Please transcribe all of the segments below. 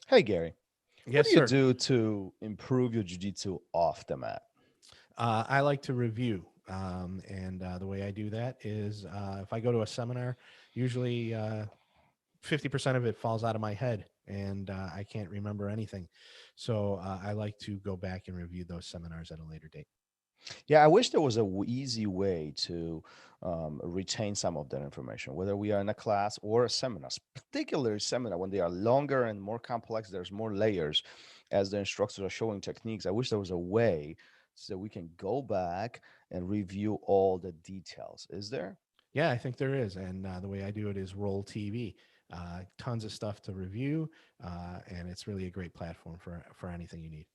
Hey, Gary, what Yes, do you sir. do to improve your jiu-jitsu off the mat? I like to review. And the way I do that is if I go to a seminar, usually 50% of it falls out of my head and I can't remember anything. So I like to go back and review those seminars at a later date. Yeah, I wish there was a easy way to retain some of that information, whether we are in a class or a seminar, particularly seminar when they are longer and more complex. There's more layers as the instructors are showing techniques. I wish there was a way so we can go back and review all the details. Is there? Yeah, I think there is. And the way I do it is Roll TV. Tons of stuff to review, and it's really a great platform for anything you need.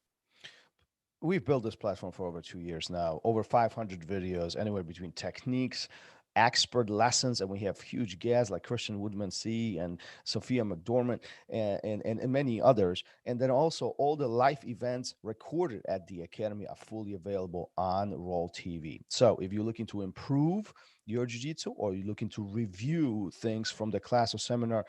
We've built this platform for over 2 years now, over 500 videos, anywhere between techniques, expert lessons, and we have huge guests like Christian Woodman C and Sophia McDormand and many others. And then also all the live events recorded at the Academy are fully available on Roll TV. So if you're looking to improve your jiu-jitsu or you're looking to review things from the class or seminar,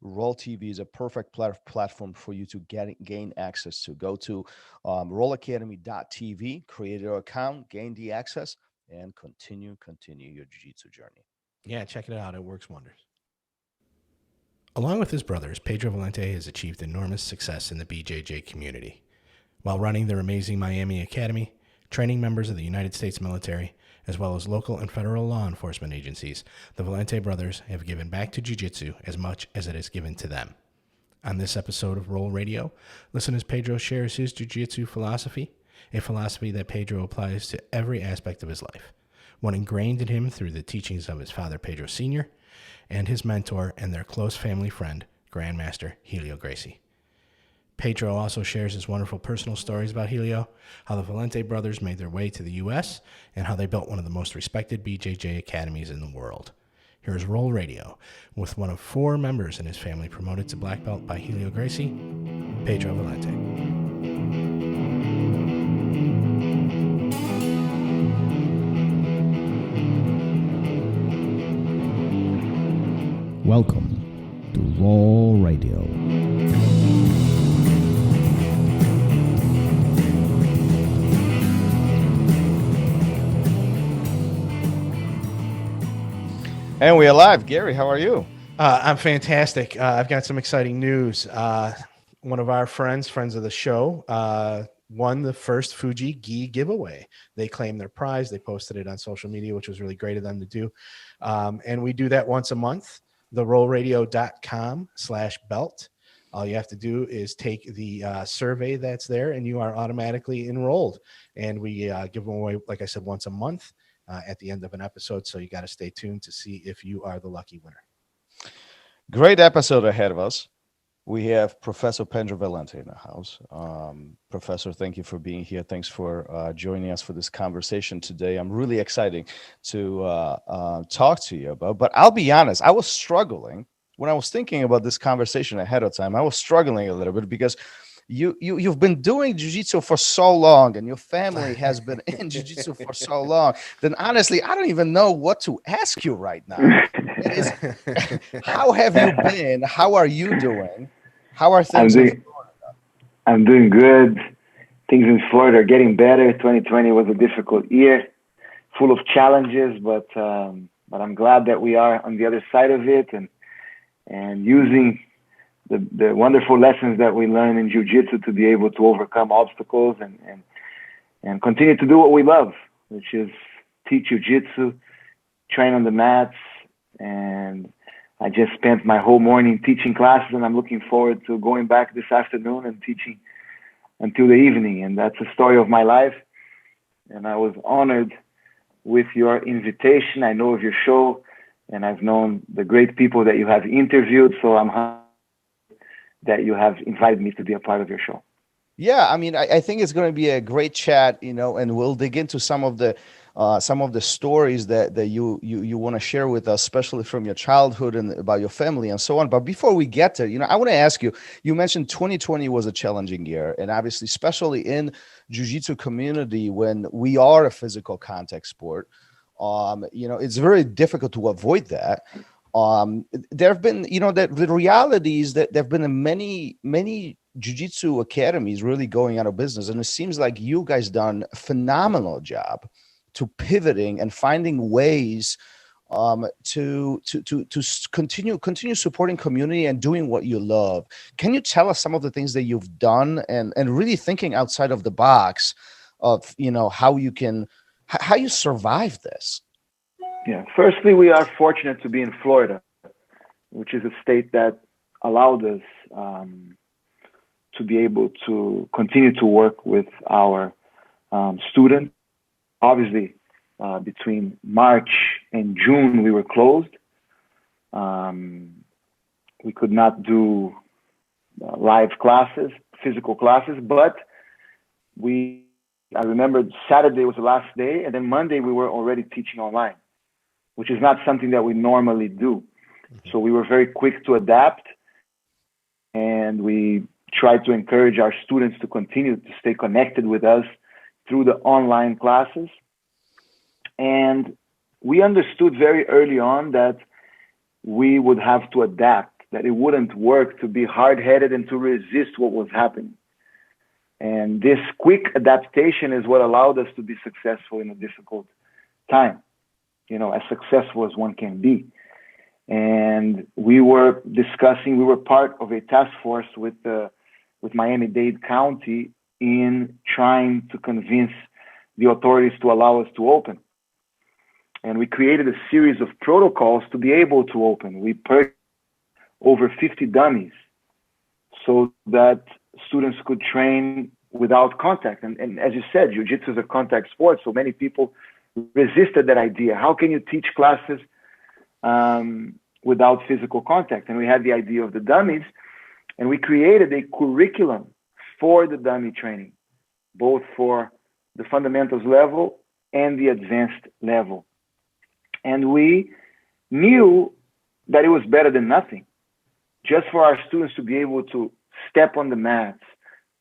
Roll TV is a perfect platform for you to gain access to. Go to rollacademy.tv, create your account, gain the access, and continue your jiu-jitsu journey. Yeah, check it out. It works wonders. Along with his brothers, Pedro Valente has achieved enormous success in the BJJ community. While running their amazing Miami Academy, training members of the United States military, as well as local and federal law enforcement agencies, the Valente brothers have given back to Jiu-Jitsu as much as it has given to them. On this episode of RŌL Radio, listen as Pedro shares his Jiu-Jitsu philosophy, a philosophy that Pedro applies to every aspect of his life, one ingrained in him through the teachings of his father, Pedro Sr., and his mentor and their close family friend, Grandmaster Helio Gracie. Pedro also shares his wonderful personal stories about Helio, how the Valente brothers made their way to the U.S., and how they built one of the most respected BJJ academies in the world. Here's RŌL Radio, with one of 4 members in his family promoted to black belt by Helio Gracie, Pedro Valente. Welcome to RŌL Radio. And we're live. Gary, how are you? I'm fantastic. I've got some exciting news. One of our friends of the show, won the first Fuji gi giveaway. They claimed their prize. They posted it on social media, which was really great of them to do. And we do that once a month, therolradio.com/belt. All you have to do is take the survey that's there and you are automatically enrolled. And we give them away, like I said, once a month at the end of an episode. So you got to stay tuned to see if you are the lucky winner. Great episode ahead of us. We have Professor Pedro Valente in the house. Professor, thank you for being here. Thanks for joining us for this conversation today. I'm really excited to talk to you about, but I'll be honest, I was struggling when I was thinking about this conversation ahead of time. I was struggling a little bit because you've been doing jiu-jitsu for so long and your family has been in jiu-jitsu for so long, then honestly, I don't even know what to ask you right now. How have you been? How are you doing? How are things in Florida? I'm doing good. Things in Florida are getting better. 2020 was a difficult year, full of challenges, but I'm glad that we are on the other side of it and using the wonderful lessons that we learn in jiu-jitsu to be able to overcome obstacles and continue to do what we love, which is teach jiu-jitsu, train on the mats. And I just spent my whole morning teaching classes, and I'm looking forward to going back this afternoon and teaching until the evening. And that's the story of my life. And I was honored with your invitation. I know of your show, and I've known the great people that you have interviewed. So I'm happy that you have invited me to be a part of your show. Yeah, I mean, I think it's going to be a great chat, and we'll dig into some of the stories that you want to share with us, especially from your childhood and about your family and so on. But before we get there, I want to ask you, you mentioned 2020 was a challenging year, and obviously, especially in jiu-jitsu community, when we are a physical contact sport, it's very difficult to avoid that. There have been, the reality is that there have been many jiu-jitsu academies really going out of business. And it seems like you guys done a phenomenal job to pivoting and finding ways continue supporting community and doing what you love. Can you tell us some of the things that you've done and really thinking outside of the box of, how you survive this? Yeah. Firstly, we are fortunate to be in Florida, which is a state that allowed us to be able to continue to work with our students. Obviously, between March and June, we were closed. We could not do live classes, physical classes, but I remember Saturday was the last day, and then Monday we were already teaching online, which is not something that we normally do. So we were very quick to adapt, and we tried to encourage our students to continue to stay connected with us through the online classes. And we understood very early on that we would have to adapt, that it wouldn't work to be hard-headed and to resist what was happening. And this quick adaptation is what allowed us to be successful in a difficult time, as successful as one can be. And we were part of a task force with Miami-Dade County in trying to convince the authorities to allow us to open. And we created a series of protocols to be able to open. We purchased over 50 dummies so that students could train without contact. And as you said, Jiu-Jitsu is a contact sport, so many people resisted that idea. How can you teach classes without physical contact? And we had the idea of the dummies, and we created a curriculum for the dummy training, both for the fundamentals level and the advanced level. And we knew that it was better than nothing, just for our students to be able to step on the mats,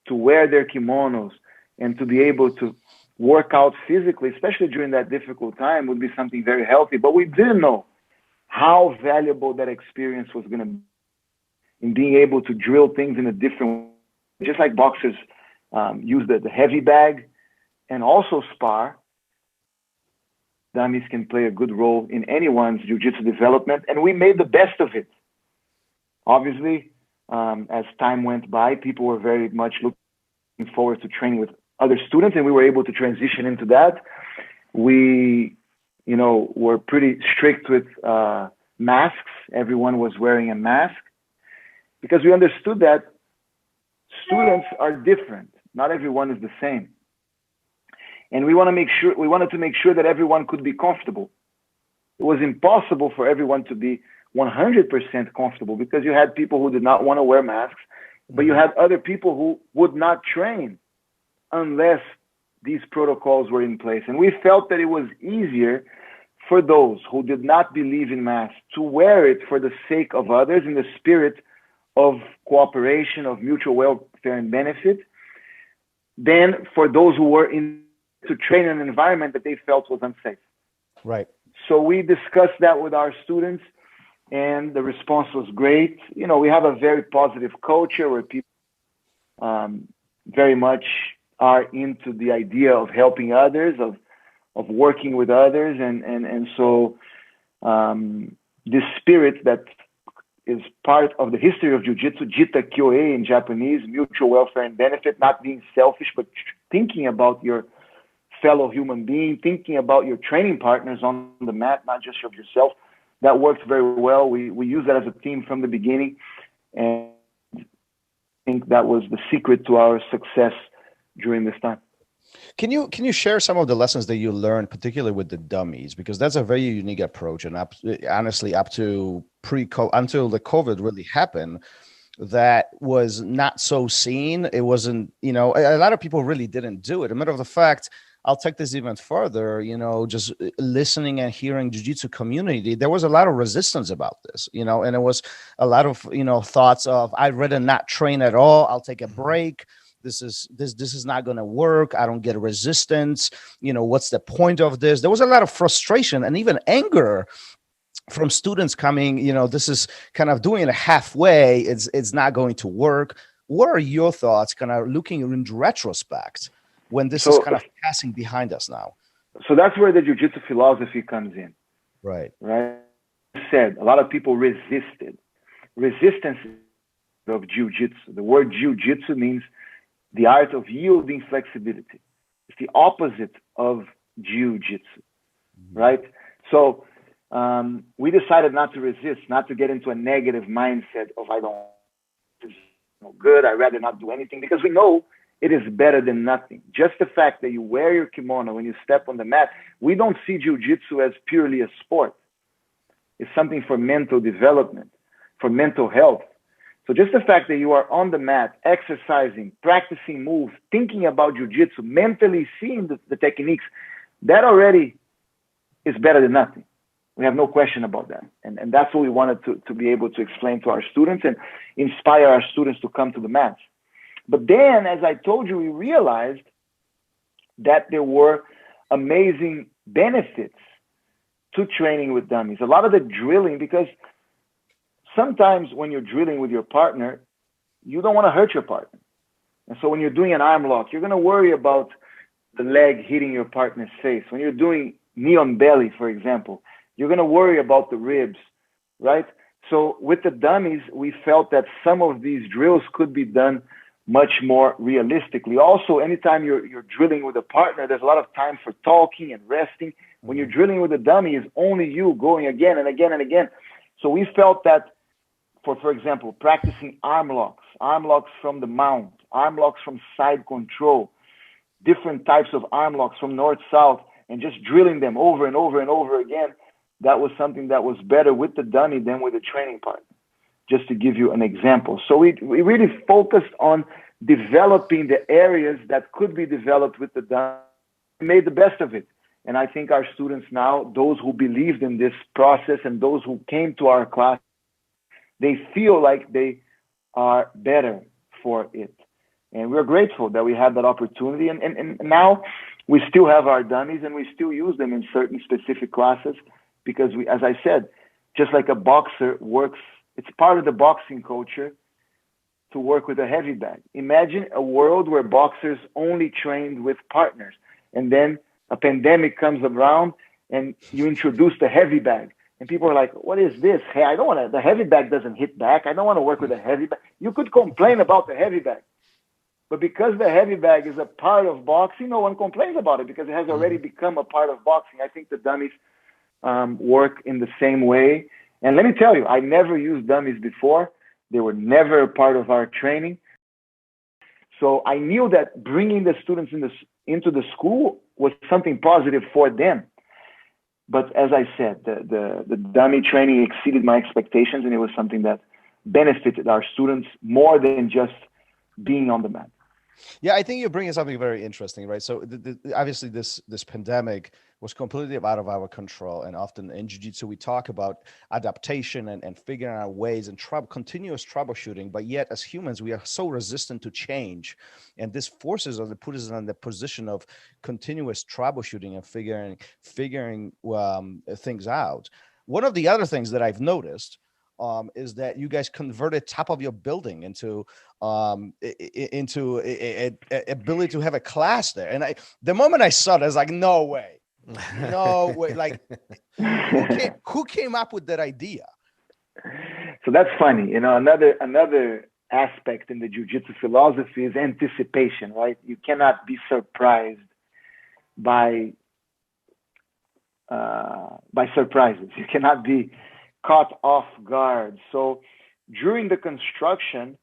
to wear their kimonos, and to be able to work out physically, especially during that difficult time, would be something very healthy. But we didn't know how valuable that experience was going to be in being able to drill things in a different way. Just like boxers use the heavy bag and also spar, dummies can play a good role in anyone's jiu-jitsu development, and we made the best of it. Obviously, as time went by, people were very much looking forward to training with other students, and we were able to transition into that. We, were pretty strict with masks. Everyone was wearing a mask because we understood that students are different. Not everyone is the same. And we wanted to make sure that everyone could be comfortable. It was impossible for everyone to be 100% comfortable because you had people who did not want to wear masks, but you had other people who would not train unless these protocols were in place. And we felt that it was easier for those who did not believe in masks to wear it for the sake of others in the spirit of cooperation, of mutual welfare and benefit, than for those who were to train in an environment that they felt was unsafe. Right. So we discussed that with our students, and the response was great. We have a very positive culture where people very much are into the idea of helping others, of working with others, and so this spirit that is part of the history of Jiu-Jitsu, Jita Kyoe in Japanese, mutual welfare and benefit, not being selfish, but thinking about your fellow human being, thinking about your training partners on the mat, not just of yourself. That works very well. We use that as a team from the beginning, and I think that was the secret to our success during this time. Can you share some of the lessons that you learned, particularly with the dummies, because that's a very unique approach, and honestly, up to until the COVID really happened, that was not so seen. It wasn't, a lot of people really didn't do it. As a matter of the fact, I'll take this even further, just listening and hearing jiu-jitsu community, there was a lot of resistance about this, and it was a lot of, thoughts of, I'd rather not train at all. I'll take a break. This is not going to work. I don't get resistance. What's the point of this? There was a lot of frustration and even anger from students coming, this is kind of doing it halfway. It's not going to work. What are your thoughts, kind of looking in retrospect, when this is kind of passing behind us now? So that's where the Jiu Jitsu philosophy comes in. Right. Said a lot of people resisted. Resistance of Jiu Jitsu. The word Jiu Jitsu means the art of yielding flexibility. It's the opposite of Jiu Jitsu, right? So we decided not to resist, not to get into a negative mindset of this is no good, I'd rather not do anything, because we know it is better than nothing. Just the fact that you wear your kimono when you step on the mat, we don't see Jiu Jitsu as purely a sport. It's something for mental development, for mental health. So just the fact that you are on the mat, exercising, practicing moves, thinking about Jiu Jitsu, mentally seeing the techniques, that already is better than nothing. We have no question about that. And that's what we wanted to be able to explain to our students and inspire our students to come to the mats. But then, as I told you, we realized that there were amazing benefits to training with dummies. A lot of the drilling, because sometimes when you're drilling with your partner, you don't want to hurt your partner. And so when you're doing an arm lock, you're going to worry about the leg hitting your partner's face. When you're doing knee on belly, for example, you're going to worry about the ribs, right? So with the dummies, we felt that some of these drills could be done much more realistically. Also, anytime you're drilling with a partner, there's a lot of time for talking and resting. When you're drilling with a dummy, it's only you going again and again and again. So we felt that for example, practicing arm locks from the mount, arm locks from side control, different types of arm locks from north-south, and just drilling them over and over and over again, that was something that was better with the dummy than with the training partner, just to give you an example. So we really focused on developing the areas that could be developed with the dummy, made the best of it. And I think our students now, those who believed in this process and those who came to our class, they feel like they are better for it. And we're grateful that we had that opportunity. And now we still have our dummies and we still use them in certain specific classes because we, as I said, just like a boxer works, it's part of the boxing culture to work with a heavy bag. Imagine a world where boxers only trained with partners, and then a pandemic comes around and you introduce the heavy bag. And people are like, what is this? Hey, I don't want to, the heavy bag doesn't hit back. I don't want to work with a heavy bag. You could complain about the heavy bag. But because the heavy bag is a part of boxing, no one complains about it because it has already become a part of boxing. I think the dummies work in the same way. And let me tell you, I never used dummies before. They were never a part of our training. So I knew that bringing the students into the school was something positive for them. But as I said, the dummy training exceeded my expectations, and it was something that benefited our students more than just being on the mat. Yeah, I think you're bringing something very interesting, right? So obviously this pandemic was completely out of our control. And often in Jiu-Jitsu, we talk about adaptation and figuring out ways and continuous troubleshooting. But yet as humans, we are so resistant to change. And this forces us to put us in the position of continuous troubleshooting and figuring things out. One of the other things that I've noticed is that you guys converted top of your building into ability to have a class there. And the moment I saw it, I was like, no way. Like who came up with that idea? So that's funny. You know, another aspect in the Jiu-Jitsu philosophy is anticipation, right? You cannot be surprised by surprises. You cannot be caught off guard. So during the construction,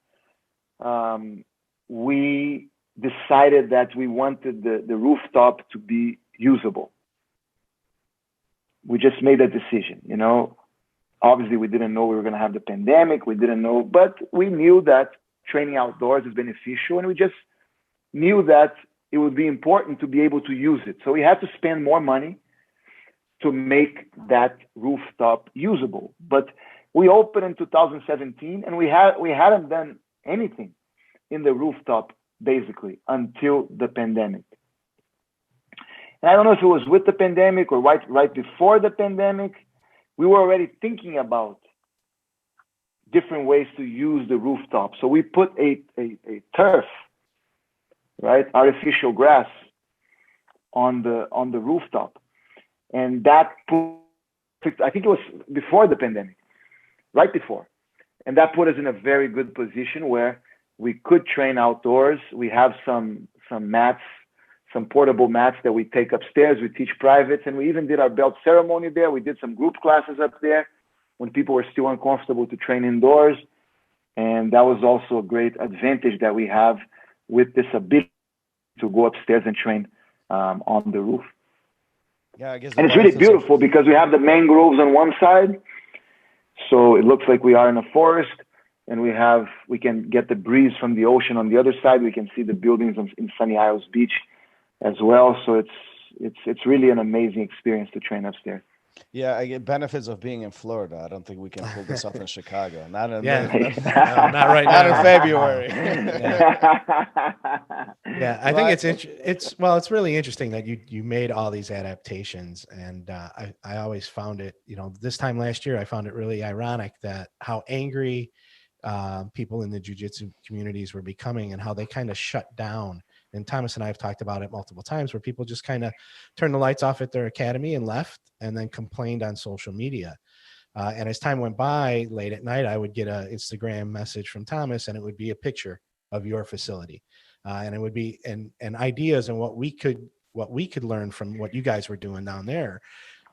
we decided that we wanted the rooftop to be usable. We just made that decision, you know. Obviously, we didn't know we were going to have the pandemic. We didn't know, but we knew that training outdoors is beneficial, and we just knew that it would be important to be able to use it. So we had to spend more money to make that rooftop usable. But we opened in 2017, and we hadn't done anything in the rooftop basically until the pandemic. And I don't know if it was with the pandemic or right before the pandemic, we were already thinking about different ways to use the rooftop. So we put a turf, right, artificial grass on the rooftop, and that put, I think it was before the pandemic, right before, and that put us in a very good position where we could train outdoors. We have some mats, some portable mats that we take upstairs. We teach privates, and we even did our belt ceremony there. We did some group classes up there when people were still uncomfortable to train indoors. And that was also a great advantage that we have with this ability to go upstairs and train on the roof. Yeah, I guess. And it's really beautiful because we have the mangroves on one side, so it looks like we are in a forest, and we can get the breeze from the ocean on the other side. We can see the buildings in Sunny Isles Beach as well. So it's really an amazing experience to train upstairs. Yeah, I get benefits of being in Florida. I don't think we can pull this off in Chicago. Not in Yeah. no, not right not now. in February. Yeah, I think it's really interesting that you made all these adaptations, and I always found it, this time last year I found it really ironic that how angry people in the jiu-jitsu communities were becoming, and how they kind of shut down. And Thomas and I have talked about it multiple times, where people just kind of turned the lights off at their academy and left, and then complained on social media. And as time went by, late at night, I would get an Instagram message from Thomas, and it would be a picture of your facility, and it would be and ideas and what we could learn from what you guys were doing down there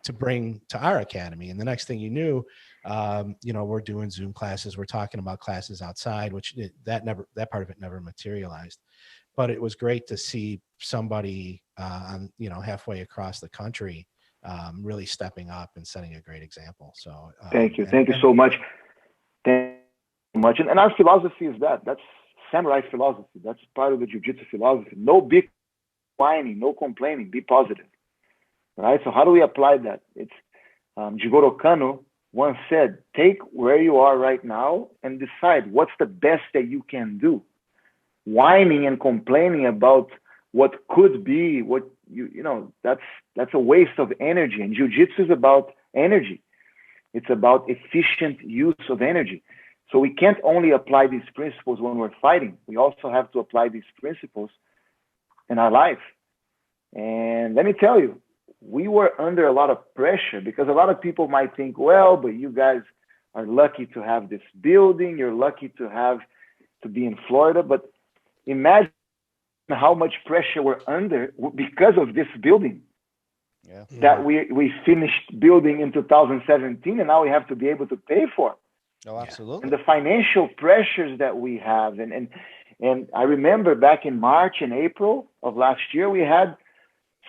to bring to our academy. And the next thing you knew, we're doing Zoom classes. We're talking about classes outside, which that part of it never materialized. But it was great to see somebody, halfway across the country, really stepping up and setting a great example. So thank you so much. Thank you so much. And our philosophy is that's samurai philosophy. That's part of the jiu-jitsu philosophy. No big whining, no complaining. Be positive. Right. So how do we apply that? It's Jigoro Kano once said, take where you are right now and decide what's the best that you can do. Whining and complaining about what could be, that's a waste of energy. And jiu-jitsu is about energy. It's about efficient use of energy. So we can't only apply these principles when we're fighting. We also have to apply these principles in our life. And let me tell you, we were under a lot of pressure, because a lot of people might think, well, but you guys are lucky to have this building. You're lucky to be in Florida. But imagine how much pressure we're under because of this building that we finished building in 2017, and now we have to be able to pay for. Oh, absolutely. And the financial pressures that we have. And I remember back in March and April of last year, we had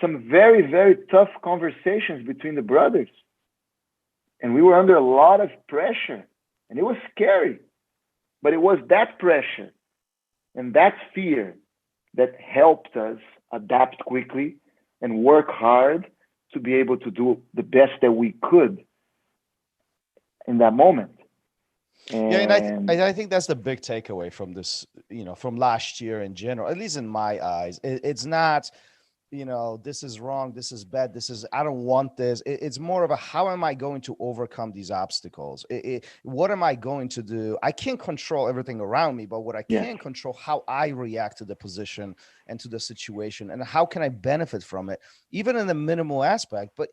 some very, very tough conversations between the brothers. And we were under a lot of pressure, and it was scary. But it was that pressure and that fear that helped us adapt quickly and work hard to be able to do the best that we could in that moment. And I think that's the big takeaway from this, from last year in general, at least in my eyes. It's not, this is wrong, this is bad, I don't want this. It's more of a, how am I going to overcome these obstacles? What am I going to do? I can't control everything around me, but what I can control, how I react to the position and to the situation, and how can I benefit from it, even in the minimal aspect. But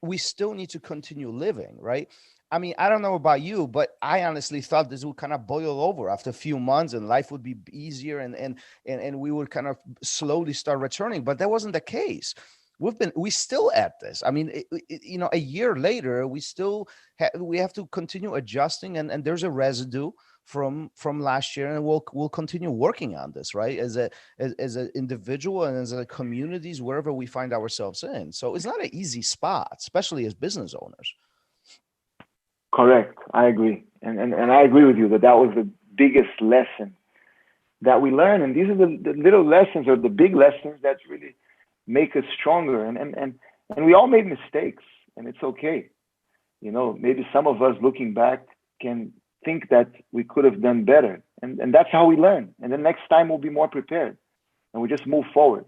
we still need to continue living, right? I mean, I don't know about you, but I honestly thought this would kind of boil over after a few months and life would be easier and we would kind of slowly start returning. But that wasn't the case. We still at this. I mean, a year later, we have to continue adjusting, and there's a residue from last year, and we'll continue working on this, right? As an individual and as a communities, wherever we find ourselves in. So it's not an easy spot, especially as business owners. Correct. I agree. And I agree with you that was the biggest lesson that we learn. And these are the little lessons, or the big lessons, that really make us stronger. And we all made mistakes, and it's okay. Maybe some of us looking back can think that we could have done better. And that's how we learn. And then next time we'll be more prepared, and we just move forward.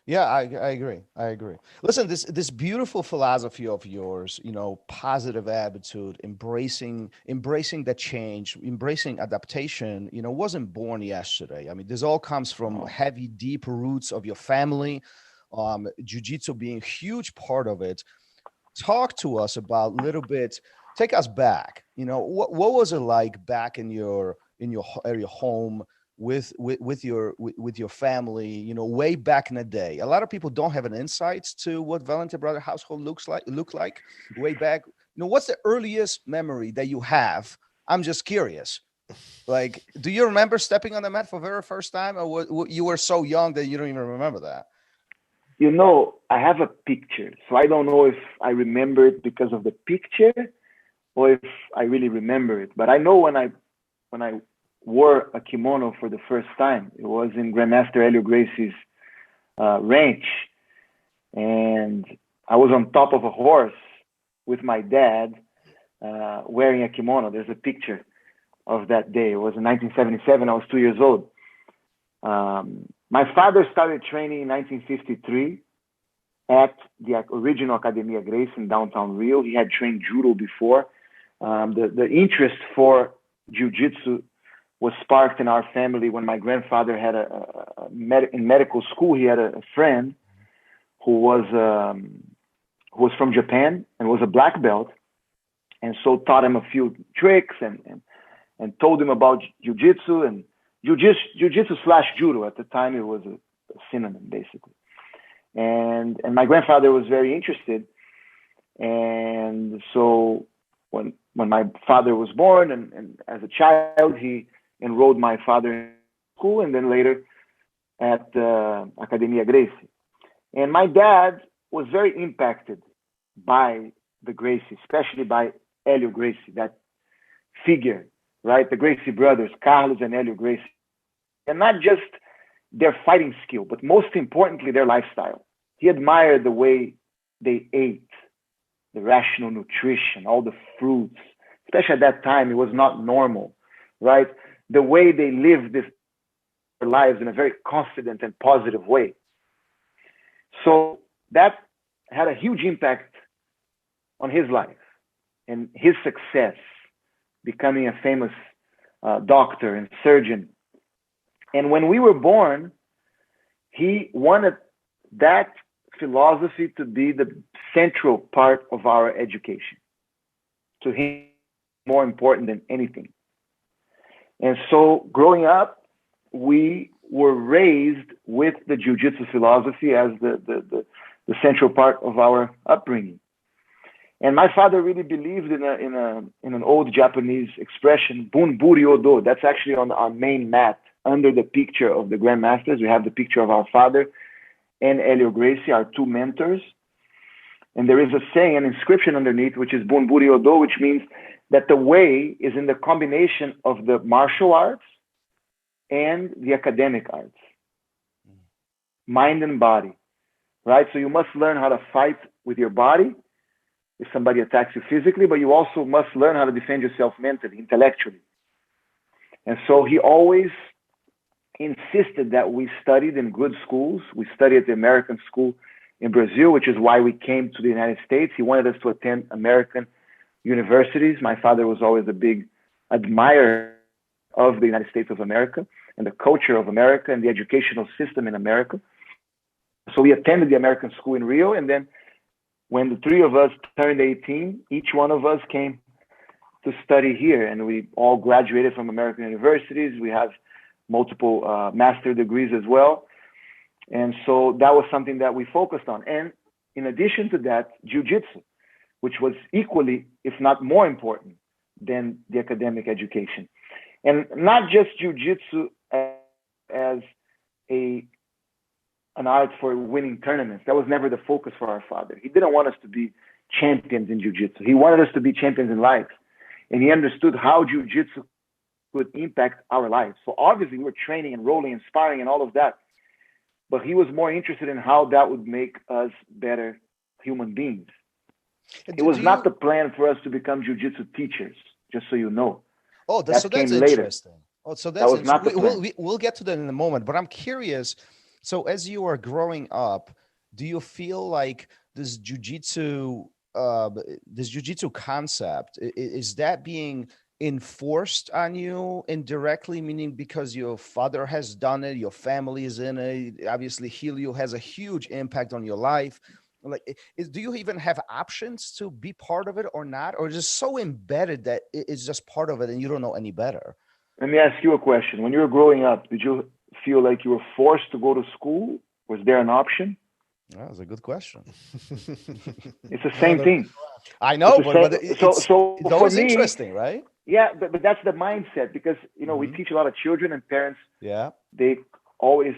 Yeah, I agree. I agree. Listen, this beautiful philosophy of yours, positive attitude, embracing the change, embracing adaptation, wasn't born yesterday. I mean, this all comes from heavy, deep roots of your family, jiu-jitsu being a huge part of it. Talk to us about a little bit, take us back. What was it like back in your home with your family, way back in the day? A lot of people don't have an insight to what Valente brother household look like way back. What's the earliest memory that you have? I'm just curious. Like, do you remember stepping on the mat for the very first time, or you were so young that you don't even remember that? I have a picture, so I don't know if I remember it because of the picture or if I really remember it. But I know when I wore a kimono for the first time, it was in Grandmaster Helio Gracie's ranch, and I was on top of a horse with my dad wearing a kimono. There's a picture of that day. It was in 1977. I was 2 years old. My father started training in 1953 at the original Academia Gracie in downtown Rio. He had trained judo before. The interest for jiu-jitsu was sparked in our family when my grandfather had in medical school. He had a friend who was from Japan and was a black belt, and so taught him a few tricks and told him about jiu-jitsu and jiu-jitsu/judo. At the time, it was a synonym, basically. And my grandfather was very interested. And so when my father was born, and as a child, he enrolled my father in school, and then later at Academia Gracie. And my dad was very impacted by the Gracie, especially by Helio Gracie, that figure, right? The Gracie brothers, Carlos and Helio Gracie. And not just their fighting skill, but most importantly, their lifestyle. He admired the way they ate, the rational nutrition, all the fruits. Especially at that time, it was not normal, right? The way they lived their lives in a very confident and positive way. So that had a huge impact on his life and his success, becoming a famous doctor and surgeon. And when we were born, he wanted that philosophy to be the central part of our education. To him, more important than anything. And so growing up, we were raised with the jiu-jitsu philosophy as the central part of our upbringing. And my father really believed in an old Japanese expression, bunburi odo. That's actually on our main mat under the picture of the Grandmasters. We have the picture of our father and Helio Gracie, our two mentors. And there is a saying, an inscription underneath, which is bunburi odo, which means that the way is in the combination of the martial arts and the academic arts, mind and body, right? So you must learn how to fight with your body if somebody attacks you physically, but you also must learn how to defend yourself mentally, intellectually. And so he always insisted that we studied in good schools. We studied at the American school in Brazil, which is why we came to the United States. He wanted us to attend American universities. My father was always a big admirer of the United States of America and the culture of America and the educational system in America. So we attended the American school in Rio, and then when the three of us turned 18, each one of us came to study here, and we all graduated from American universities. We have multiple master degrees as well. And so that was something that we focused on. And in addition to that, jiu-jitsu, which was equally, if not more important than the academic education. And not just jiu-jitsu as an art for winning tournaments. That was never the focus for our father. He didn't want us to be champions in jiu-jitsu. He wanted us to be champions in life. And he understood how jiu-jitsu could impact our lives. So obviously we were training and rolling and sparring and all of that. But he was more interested in how that would make us better human beings. It was not the plan for us to become jiu-jitsu teachers, just so you know. Oh, that's interesting. Oh, so that's that was not the plan. We'll get to that in a moment. But I'm curious, So as you are growing up, do you feel like uh, this jujitsu concept, is that being enforced on you indirectly, meaning because your father has done it, your family is in it, obviously Helio has a huge impact on your life. Like, do you even have options to be part of it or not, or is it so embedded that it's just part of it and you don't know any better? Let me ask you a question. When you were growing up, did you feel like you were forced to go to school? Was there an option? That was a good question. It's the Well, same thing. I It's know, the but same. So it's for always me, interesting, right? yeah, but that's the mindset because we Hmm. teach a lot of children and parents. Yeah. They always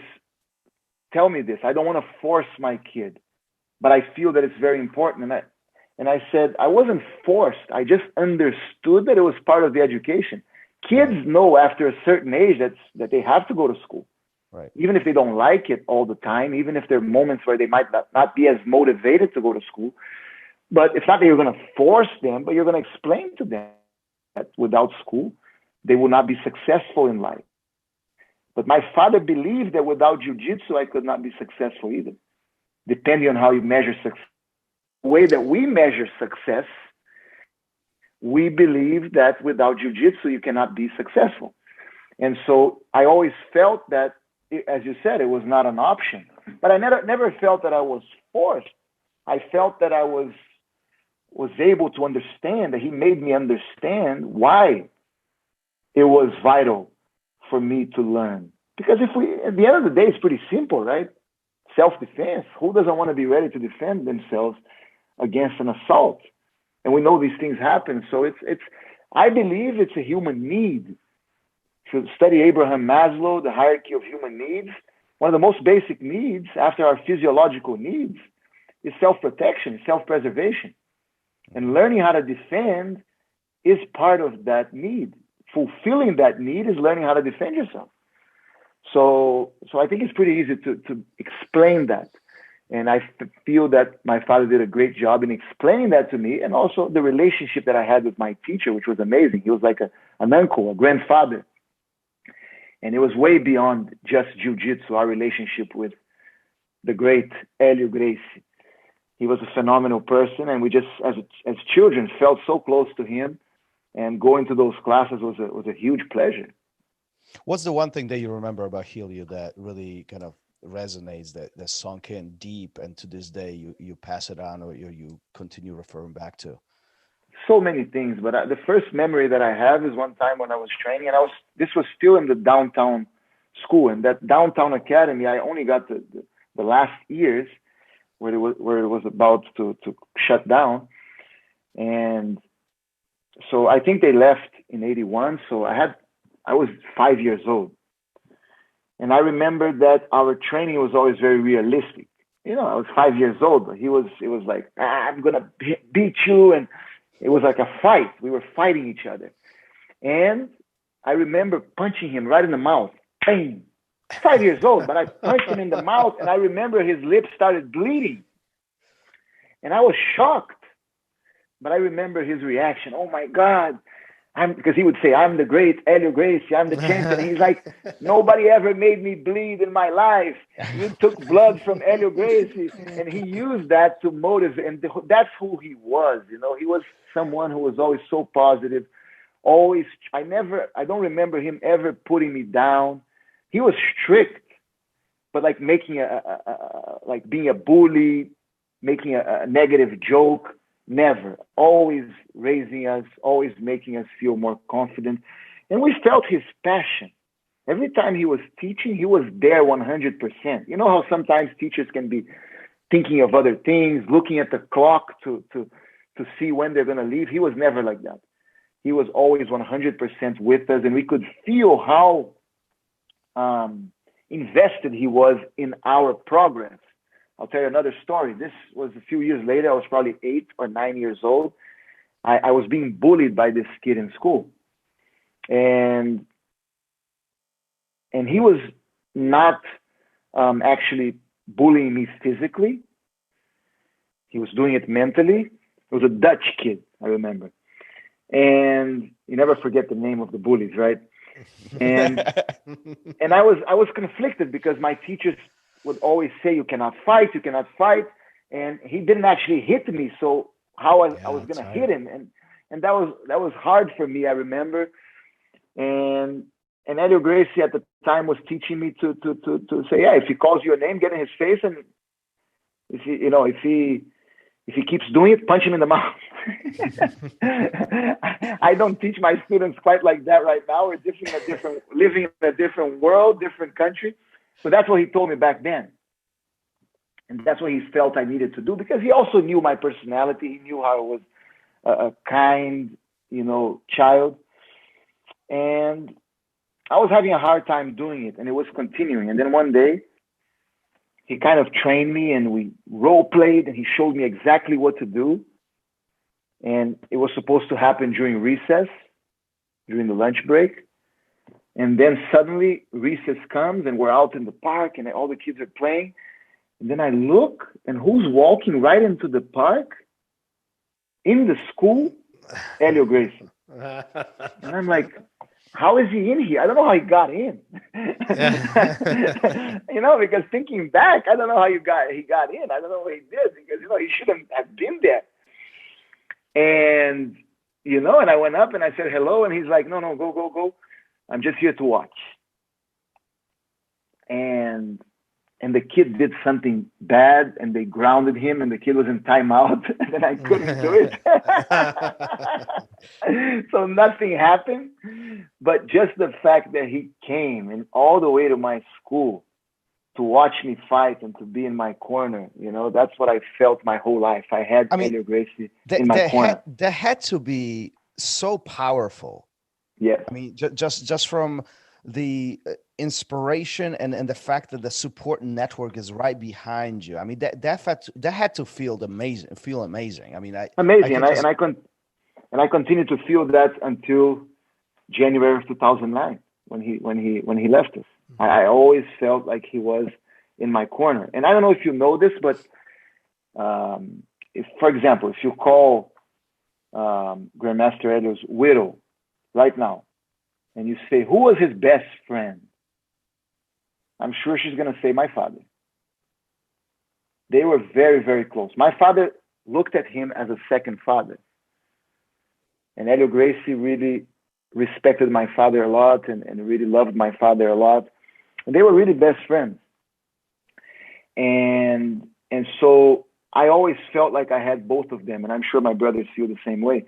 tell me this. I don't want to force my kid, but I feel that it's very important. And I said I wasn't forced. I just understood that it was part of the education. Kids Right. know after a certain age that they have to go to school, Right. even if they don't like it all the time, even if there are moments where they might not be as motivated to go to school. But it's not that you're going to force them, but you're going to explain to them that without school, they will not be successful in life. But my father believed that without jujitsu, I could not be successful either, depending on how you measure success. The way that we measure success, we believe that without jujitsu, you cannot be successful. And so I always felt that, as you said, it was not an option. But I never felt that I was forced. I felt that I was able to understand, that he made me understand why it was vital for me to learn. Because at the end of the day, it's pretty simple, right? Self-defense. Who doesn't want to be ready to defend themselves against an assault? And we know these things happen. So I believe it's a human need. If you study Abraham Maslow, the hierarchy of human needs, one of the most basic needs after our physiological needs is self-protection, self-preservation. And learning how to defend is part of that need. Fulfilling that need is learning how to defend yourself. So I think it's pretty easy to explain that. And I feel that my father did a great job in explaining that to me, and also the relationship that I had with my teacher, which was amazing. He was like an uncle, a grandfather. And it was way beyond just jiu-jitsu, our relationship with the great Helio Gracie. He was a phenomenal person, and we just, as children, felt so close to him. And going to those classes was a huge pleasure. What's the one thing that you remember about Helio that really kind of resonates, that sunk in deep, and to this day you pass it on, or you continue referring back to? So many things, but the first memory that I have is one time when I was training, and this was still in the downtown school, and that downtown academy, I only got the last years where it was about to shut down, and so I think they left in '81. So I was 5 years old, and I remember that our training was always very realistic. I was 5 years old, but it was like, I'm gonna beat you, and it was like a fight. We were fighting each other, and I remember punching him right in the mouth. Bang! 5 years old, but I punched him in the mouth, and I remember his lips started bleeding, and I was shocked. But I remember his reaction. Oh my God. Because he would say, I'm the great Helio Gracie, I'm the champion. And he's like, nobody ever made me bleed in my life. You took blood from Helio Gracie. And he used that to motivate. And that's who he was. He was someone who was always so positive. Always, I don't remember him ever putting me down. He was strict, but like like being a bully, making a negative joke. Never. Always raising us, always making us feel more confident. And we felt his passion. Every time he was teaching, he was there 100%. You know how sometimes teachers can be thinking of other things, looking at the clock to see when they're going to leave? He was never like that. He was always 100% with us, and we could feel how invested he was in our progress. I'll tell you another story. This was a few years later. I was probably 8 or 9 years old. I was being bullied by this kid in school. And he was not actually bullying me physically. He was doing it mentally. It was a Dutch kid, I remember. And you never forget the name of the bullies, right? And I was conflicted because my teachers would always say, you cannot fight, and he didn't actually hit me. So how I was gonna hit him, and that was hard for me. I remember, and Helio Gracie at the time was teaching me to say, yeah, if he calls your name, get in his face, and if he keeps doing it, punch him in the mouth. I don't teach my students quite like that right now. We're living in a different world, different country. But that's what he told me back then. And that's what he felt I needed to do, because he also knew my personality. He knew how I was a kind, child. And I was having a hard time doing it, and it was continuing. And then one day, he kind of trained me, and we role played, and he showed me exactly what to do. And it was supposed to happen during recess, during the lunch break. And then suddenly recess comes, and we're out in the park, and all the kids are playing. And then I look, and who's walking right into the park in the school? Helio Gracie. And I'm like, how is he in here? I don't know how he got in. Because thinking back, I don't know how he got in. I don't know what he did, because he shouldn't have been there. And and I went up and I said hello, and he's like, no, go. I'm just here to watch. And the kid did something bad, and they grounded him, and the kid was in timeout, and then I couldn't do it. So nothing happened, but just the fact that he came and all the way to my school to watch me fight and to be in my corner, that's what I felt my whole life. I had Helio Gracie in my corner. That had to be so powerful. Yeah. I mean, just from the inspiration and the fact that the support network is right behind you. I mean, that had to feel amazing. I mean, amazing. And I continue to feel that until January of 2009 when he left us. I always felt like he was in my corner. And I don't know if you know this, but if, for example, if you call Grandmaster Helio's widow right now, and you say, who was his best friend? I'm sure she's going to say my father. They were very, very close. My father looked at him as a second father. And Helio Gracie really respected my father a lot and really loved my father a lot. And they were really best friends. And so I always felt like I had both of them. And I'm sure my brothers feel the same way,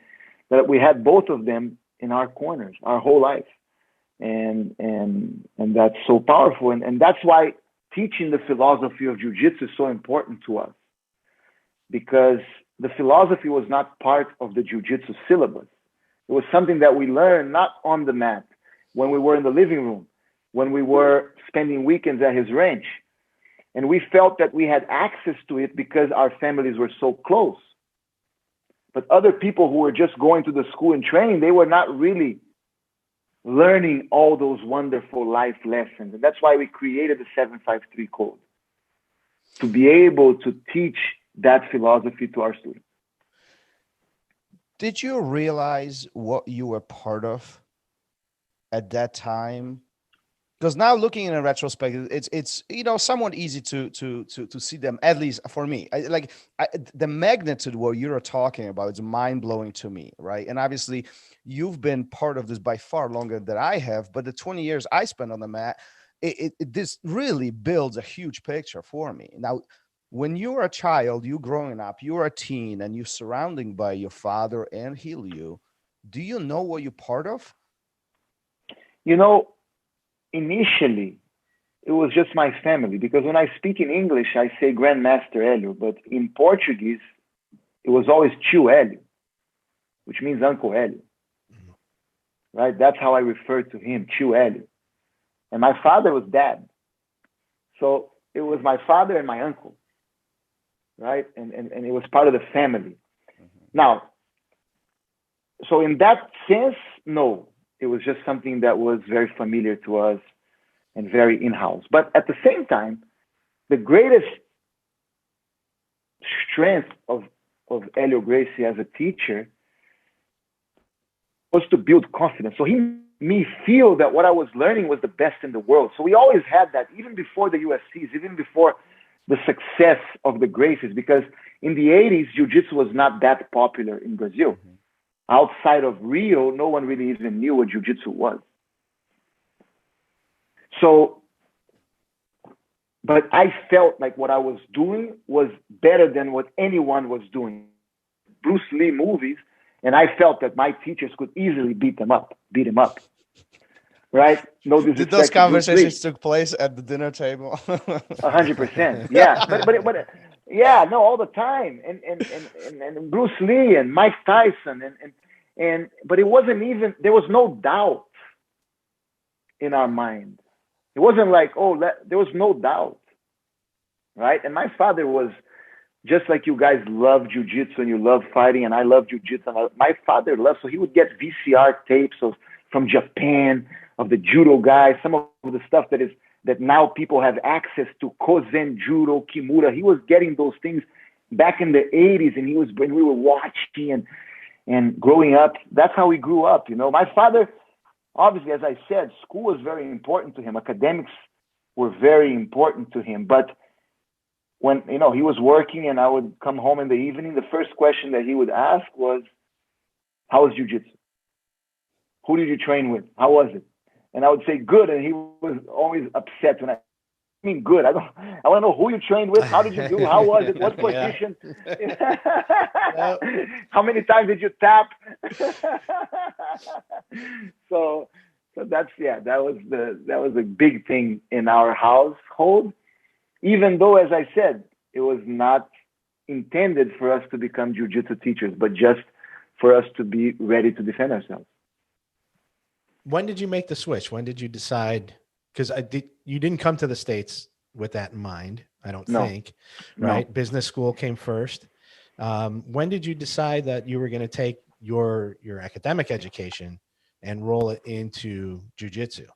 that we had both of them in our corners our whole life. And that's so powerful. And that's why teaching the philosophy of jiu-jitsu is so important to us, because the philosophy was not part of the jiu-jitsu syllabus. It was something that we learned not on the mat, when we were in the living room, when we were spending weekends at his ranch. And we felt that we had access to it because our families were so close. But other people who were just going to the school and training, they were not really learning all those wonderful life lessons. And that's why we created the 753 code, to be able to teach that philosophy to our students. Did you realize what you were part of at that time? Because now, looking in a retrospect, it's somewhat easy to see them. At least for me, the magnitude what you're talking about is mind blowing to me, right? And obviously, you've been part of this by far longer than I have. But the 20 years I spent on the mat, this really builds a huge picture for me. Now, when you're a child, you growing up, you're a teen, and you're surrounded by your father and Helio, do you know what you're part of? Initially, it was just my family, because when I speak in English, I say Grandmaster Helio, but in Portuguese, it was always Tio Helio, which means Uncle Helio, right? That's how I referred to him, Tio Helio. And my father was Dad. So it was my father and my uncle, right? And it was part of the family. Now, so in that sense, no. It was just something that was very familiar to us and very in-house. But at the same time, the greatest strength of Helio Gracie as a teacher was to build confidence. So he me feel that what I was learning was the best in the world. So we always had that, even before the UFCs, even before the success of the Gracies, because in the 80s, Jiu-Jitsu was not that popular in Brazil. Outside of Rio, no one really even knew what Jiu-Jitsu was. So, but I felt like what I was doing was better than what anyone was doing. Bruce Lee movies, and I felt that my teachers could easily beat him up. Right? No disrespect. Did those conversations took place at the dinner table? 100%. Yeah, but yeah, no, all the time. And Bruce Lee and Mike Tyson and but it wasn't even, there was no doubt in our mind. It wasn't like, there was no doubt, right? And my father was, just like you guys love jiu-jitsu and you love fighting, and I love jiu-jitsu. My father loved, so he would get VCR tapes from Japan, of the judo guys, some of the stuff that now people have access to, Kozen Judo, Kimura. He was getting those things back in the 80s, and when we were watching and growing up. That's how we grew up, My father, obviously, as I said, school was very important to him. Academics were very important to him. But when, he was working and I would come home in the evening, the first question that he would ask was, how was jiu-jitsu? Who did you train with? How was it? And I would say, good. And he was always upset when I mean good. I want to know who you trained with. How did you do? How was it? What position? How many times did you tap? So that's, that was a big thing in our household, even though, as I said, it was not intended for us to become jiu-jitsu teachers, but just for us to be ready to defend ourselves. When did you make the switch? When did you decide? Because you didn't come to the States with that in mind, I don't think, right? No. Business school came first. When did you decide that you were going to take your academic education and roll it into jiu-jitsu?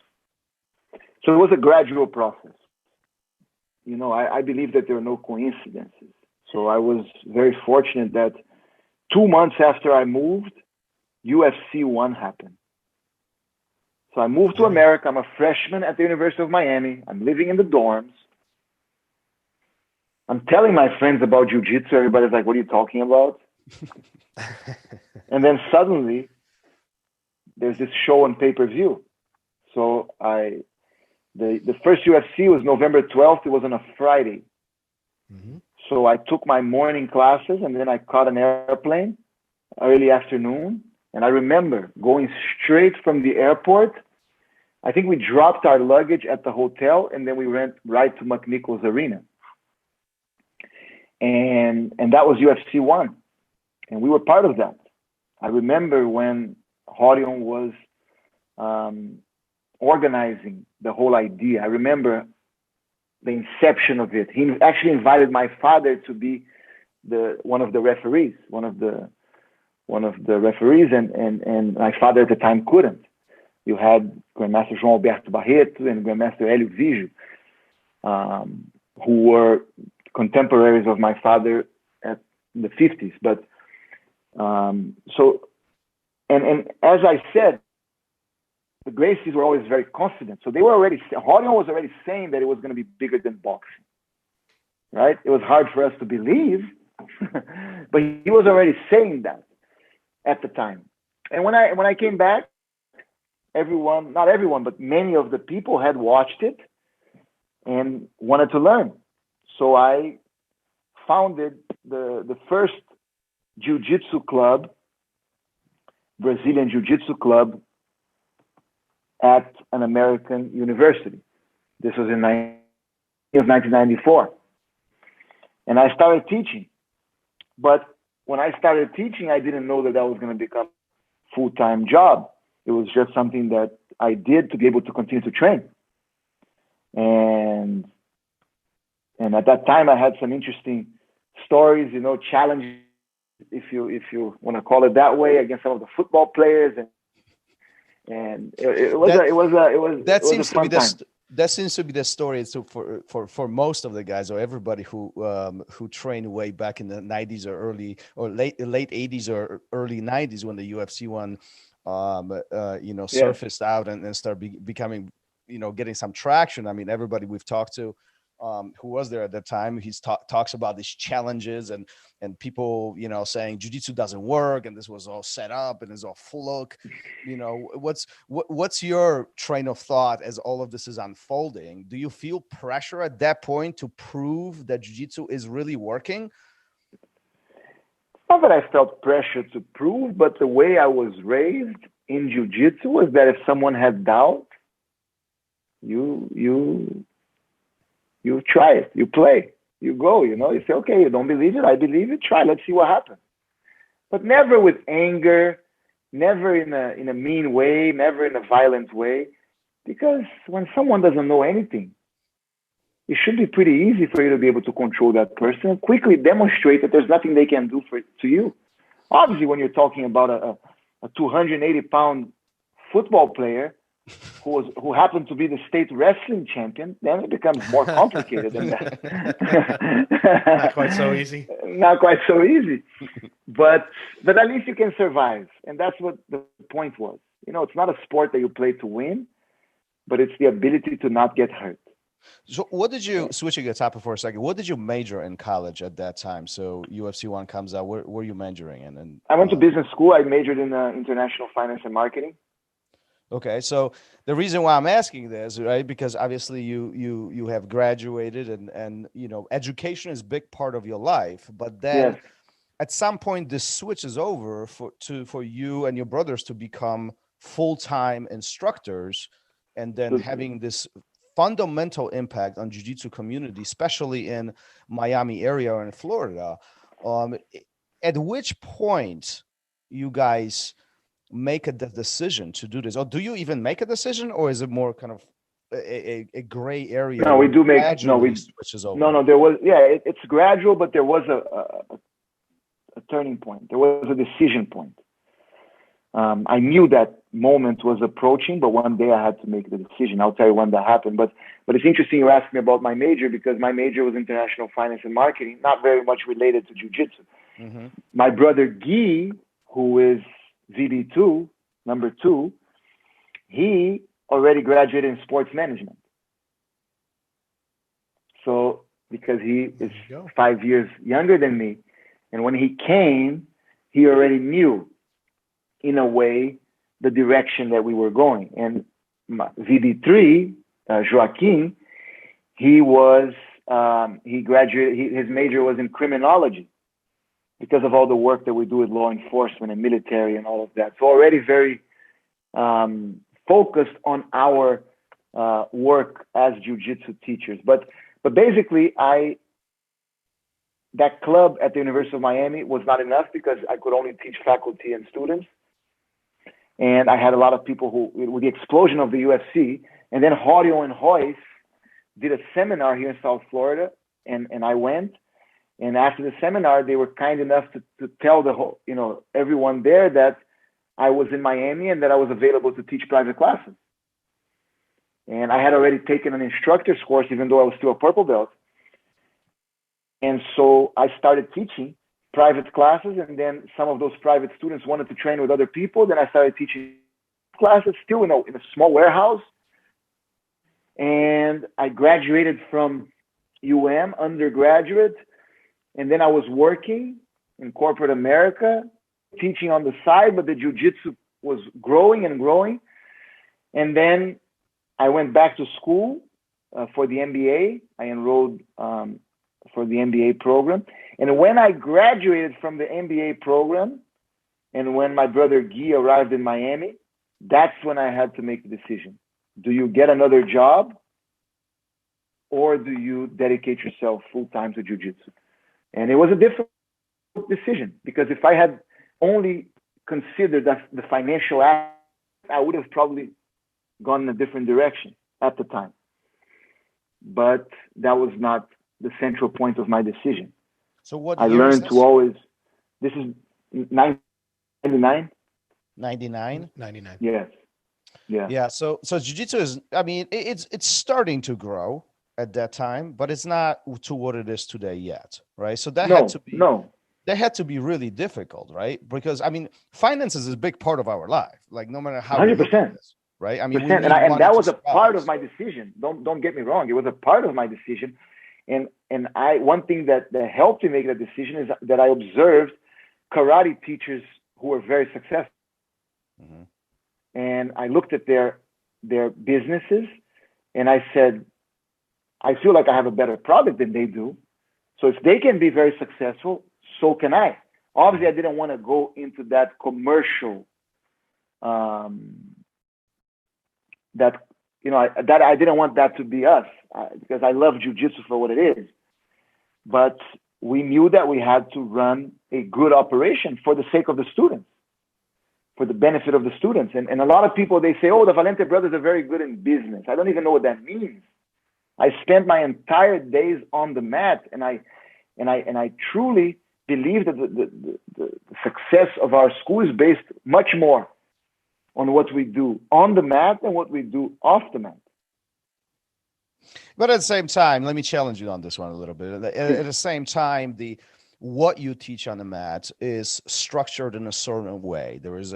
So it was a gradual process. I believe that there are no coincidences. So I was very fortunate that 2 months after I moved, UFC 1 happened. So I moved to America. I'm a freshman at the University of Miami. I'm living in the dorms. I'm telling my friends about jiu-jitsu. Everybody's like, what are you talking about? And then suddenly, there's this show on pay-per-view. So the first UFC was November 12th. It was on a Friday. Mm-hmm. So I took my morning classes, and then I caught an airplane early afternoon. And I remember going straight from the airport. I think we dropped our luggage at the hotel, and then we went right to McNichols Arena. And that was UFC 1. And we were part of that. I remember when Horion was organizing the whole idea. I remember the inception of it. He actually invited my father to be one of the referees, and my father at the time couldn't. You had Grandmaster João Alberto Barreto and Grandmaster Helio Gracie, who were contemporaries of my father at the 50s. But and as I said, the Gracies were always very confident. So Horion was already saying that it was going to be bigger than boxing, right? It was hard for us to believe, but he was already saying that at the time. And when I came back, not everyone, but many of the people had watched it and wanted to learn. So I founded the first jiu-jitsu club, Brazilian Jiu-Jitsu club, at an American university. This was in 1994. And I started teaching. But when I started teaching, I didn't know that was going to become a full-time job. It was just something that I did to be able to continue to train. And at that time, I had some interesting stories, challenges, if you want to call it that way, against some of the football players, and it was a fun time. That seems to be the story. So for most of the guys, or everybody who trained way back in the 90s or late 80s or early 90s when the UFC 1 surfaced out and start becoming, getting some traction. I mean, everybody we've talked to who was there at that time, he's talks about these challenges and people, saying jiu-jitsu doesn't work and this was all set up and it's all fluke. What's your train of thought as all of this is unfolding? Do you feel pressure at that point to prove that jiu-jitsu is really working? Not that I felt pressure to prove, but the way I was raised in jiu-jitsu was that if someone had doubt, you try it, you play, you go, you say, okay, you don't believe it, I believe it, try, let's see what happens. But never with anger, never in a mean way, never in a violent way, because when someone doesn't know anything, it should be pretty easy for you to be able to control that person and quickly demonstrate that there's nothing they can do to you. Obviously, when you're talking about a 280-pound football player who happened to be the state wrestling champion, then it becomes more complicated than that. Not quite so easy. Not quite so easy. But at least you can survive. And that's what the point was. It's not a sport that you play to win, but it's the ability to not get hurt. So what did you, switching the topic for a second, what did you major in college at that time? So UFC 1 comes out, where were you majoring in? And I went to business school. I majored in international finance and marketing. Okay, so the reason why I'm asking this, right, because obviously you have graduated and education is a big part of your life, but then Yes. At some point this switches over for you and your brothers to become full-time instructors, and then having this fundamental impact on jiu-jitsu community, especially in Miami area or in Florida. At which point you guys make a decision to do this, or do you even make a decision, or is it more kind of a gray area? No, we do make switches over? No, there was, it's gradual, but there was a turning point. There was a decision point. I knew that moment was approaching, but one day I had to make the decision. I'll tell you when that happened. But it's interesting you asked me about my major, because my major was international finance and marketing, not very much related to jiu-jitsu. Mm-hmm. My brother Guy, who is VB2, number 2, he already graduated in sports management. So because he is 5 years younger than me, and when he came, he already knew, in a way, the direction that we were going. And VB3, Joaquin, he graduated, his major was in criminology because of all the work that we do with law enforcement and military and all of that. So already very focused on our work as jiu-jitsu teachers. But basically, that club at the University of Miami was not enough because I could only teach faculty and students. And I had a lot of people who, with the explosion of the UFC, and then Helio and Royce did a seminar here in South Florida, and I went. And after the seminar, they were kind enough to tell the whole, everyone there that I was in Miami and that I was available to teach private classes. And I had already taken an instructor's course, even though I was still a purple belt. And so I started teaching private classes, and then some of those private students wanted to train with other people. Then I started teaching classes still in a small warehouse. And I graduated from undergraduate. And then I was working in corporate America, teaching on the side, but the jiu-jitsu was growing and growing. And then I went back to school for the MBA. I enrolled for the MBA program. And when I graduated from the MBA program, and when my brother Guy arrived in Miami, that's when I had to make the decision. Do you get another job, or do you dedicate yourself full-time to jiu-jitsu? And it was a difficult decision, because if I had only considered the financial aspect, I would have probably gone in a different direction at the time. But that was not the central point of my decision. So what I learned to always, this is 99? 99? 99. Yes. Yeah. So jiu-jitsu is, it's starting to grow at that time, but it's not to what it is today yet, right? So that had to be. No. that had to be really difficult, right? Because I mean, finances is a big part of our life. Like no matter how we look at 100%. this, right? I mean, we And need and money that to was a part of survive. my decision. Don't get me wrong. It was a part of my decision. And one thing that helped me make that decision is that I observed karate teachers who were very successful. Mhm. And I looked at their businesses and I said, I feel like I have a better product than they do. So if they can be very successful, so can I. Obviously, I didn't want to go into that commercial, that, you know, I didn't want that to be us, because I love jiu-jitsu for what it is. But we knew that we had to run a good operation for the sake of the students, for the benefit of the students. And a lot of people, they say, oh, the Valente brothers are very good in business. I don't even know what that means. I spent my entire days on the mat, and I truly believe that the success of our school is based much more on what we do on the mat than what we do off the mat. But at the same time, let me challenge you on this one a little bit. At the same time, what you teach on the mat is structured in a certain way. There's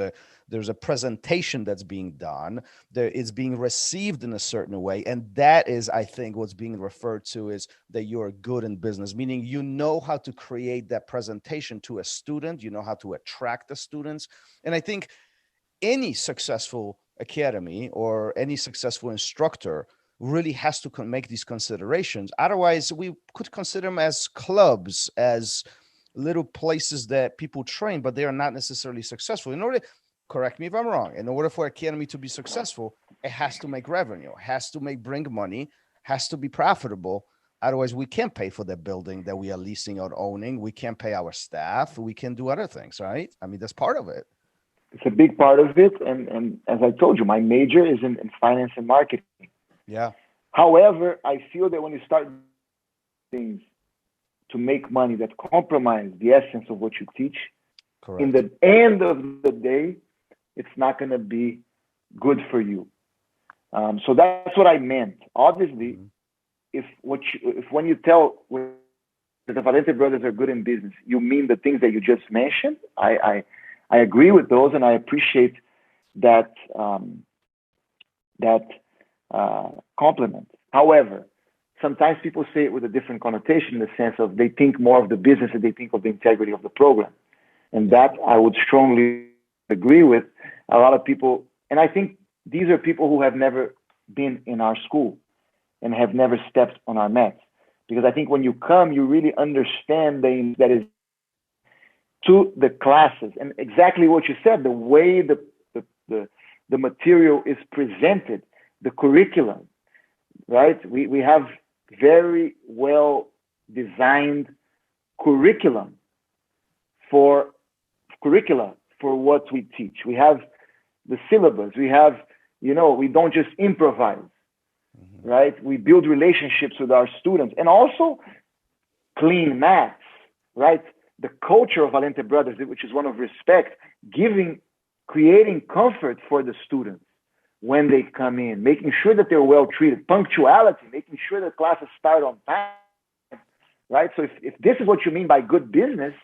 a presentation that's being done. It's being received in a certain way, and that is, I think, what's being referred to is that you're good in business, meaning you know how to create that presentation to a student. You know how to attract the students, and I think any successful academy or any successful instructor really has to make these considerations. Otherwise, we could consider them as clubs, as little places that people train, but they are not necessarily successful. In order, correct me if I'm wrong, in order for academy to be successful, it has to make revenue, has to bring money, has to be profitable. Otherwise, we can't pay for the building that we are leasing or owning. We can't pay our staff. We can do other things, right? I mean, that's part of it. It's a big part of it. And as I told you, my major is in finance and marketing. Yeah. However, I feel that when you start things to make money that compromise the essence of what you teach, Correct. in the end of the day, it's not going to be good for you. So that's what I meant. Obviously, if when you tell that the Valente brothers are good in business, you mean the things that you just mentioned. I agree with those, and I appreciate that compliment. However, sometimes people say it with a different connotation, in the sense of they think more of the business and they think of the integrity of the program, and that I would strongly agree with. A lot of people, and I think these are people who have never been in our school and have never stepped on our mats, because I think when you come, you really understand that is to the classes, and exactly what you said, the way the material is presented, the curriculum, right? We have very well designed curricula for what we teach. We have the syllabus. We have, we don't just improvise, right? We build relationships with our students, and also clean mats, right? The culture of Valente Brothers, which is one of respect, creating comfort for the students when they come in, making sure that they're well treated, punctuality, making sure that classes start on time, right? So if this is what you mean by good business,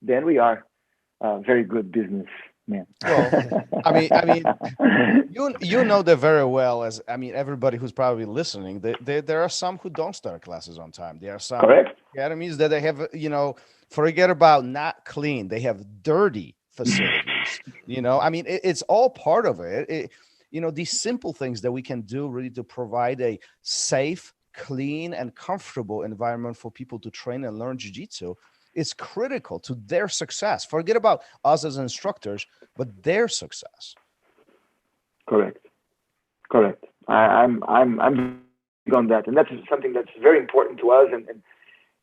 then we are very good businessmen. Well, I mean, you know that very well. As I mean, everybody who's probably listening, there are some who don't start classes on time. There are some Correct. academies that they have, forget about not clean. They have dirty facilities. I mean, it's all part of it. These simple things that we can do really to provide a safe, clean, and comfortable environment for people to train and learn jiu-jitsu is critical to their success. Forget about us as instructors, but their success. Correct. I'm big on that, and that's something that's very important to us.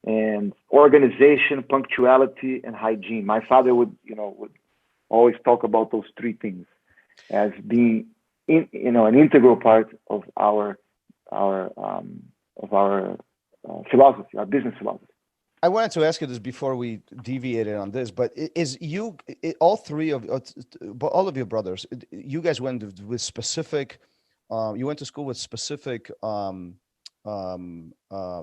And organization, punctuality, and hygiene. My father would always talk about those three things as being an integral part of our philosophy, our business philosophy. I wanted to ask you this before we deviated on this, but all of your brothers, you guys went with specific, you went to school with specific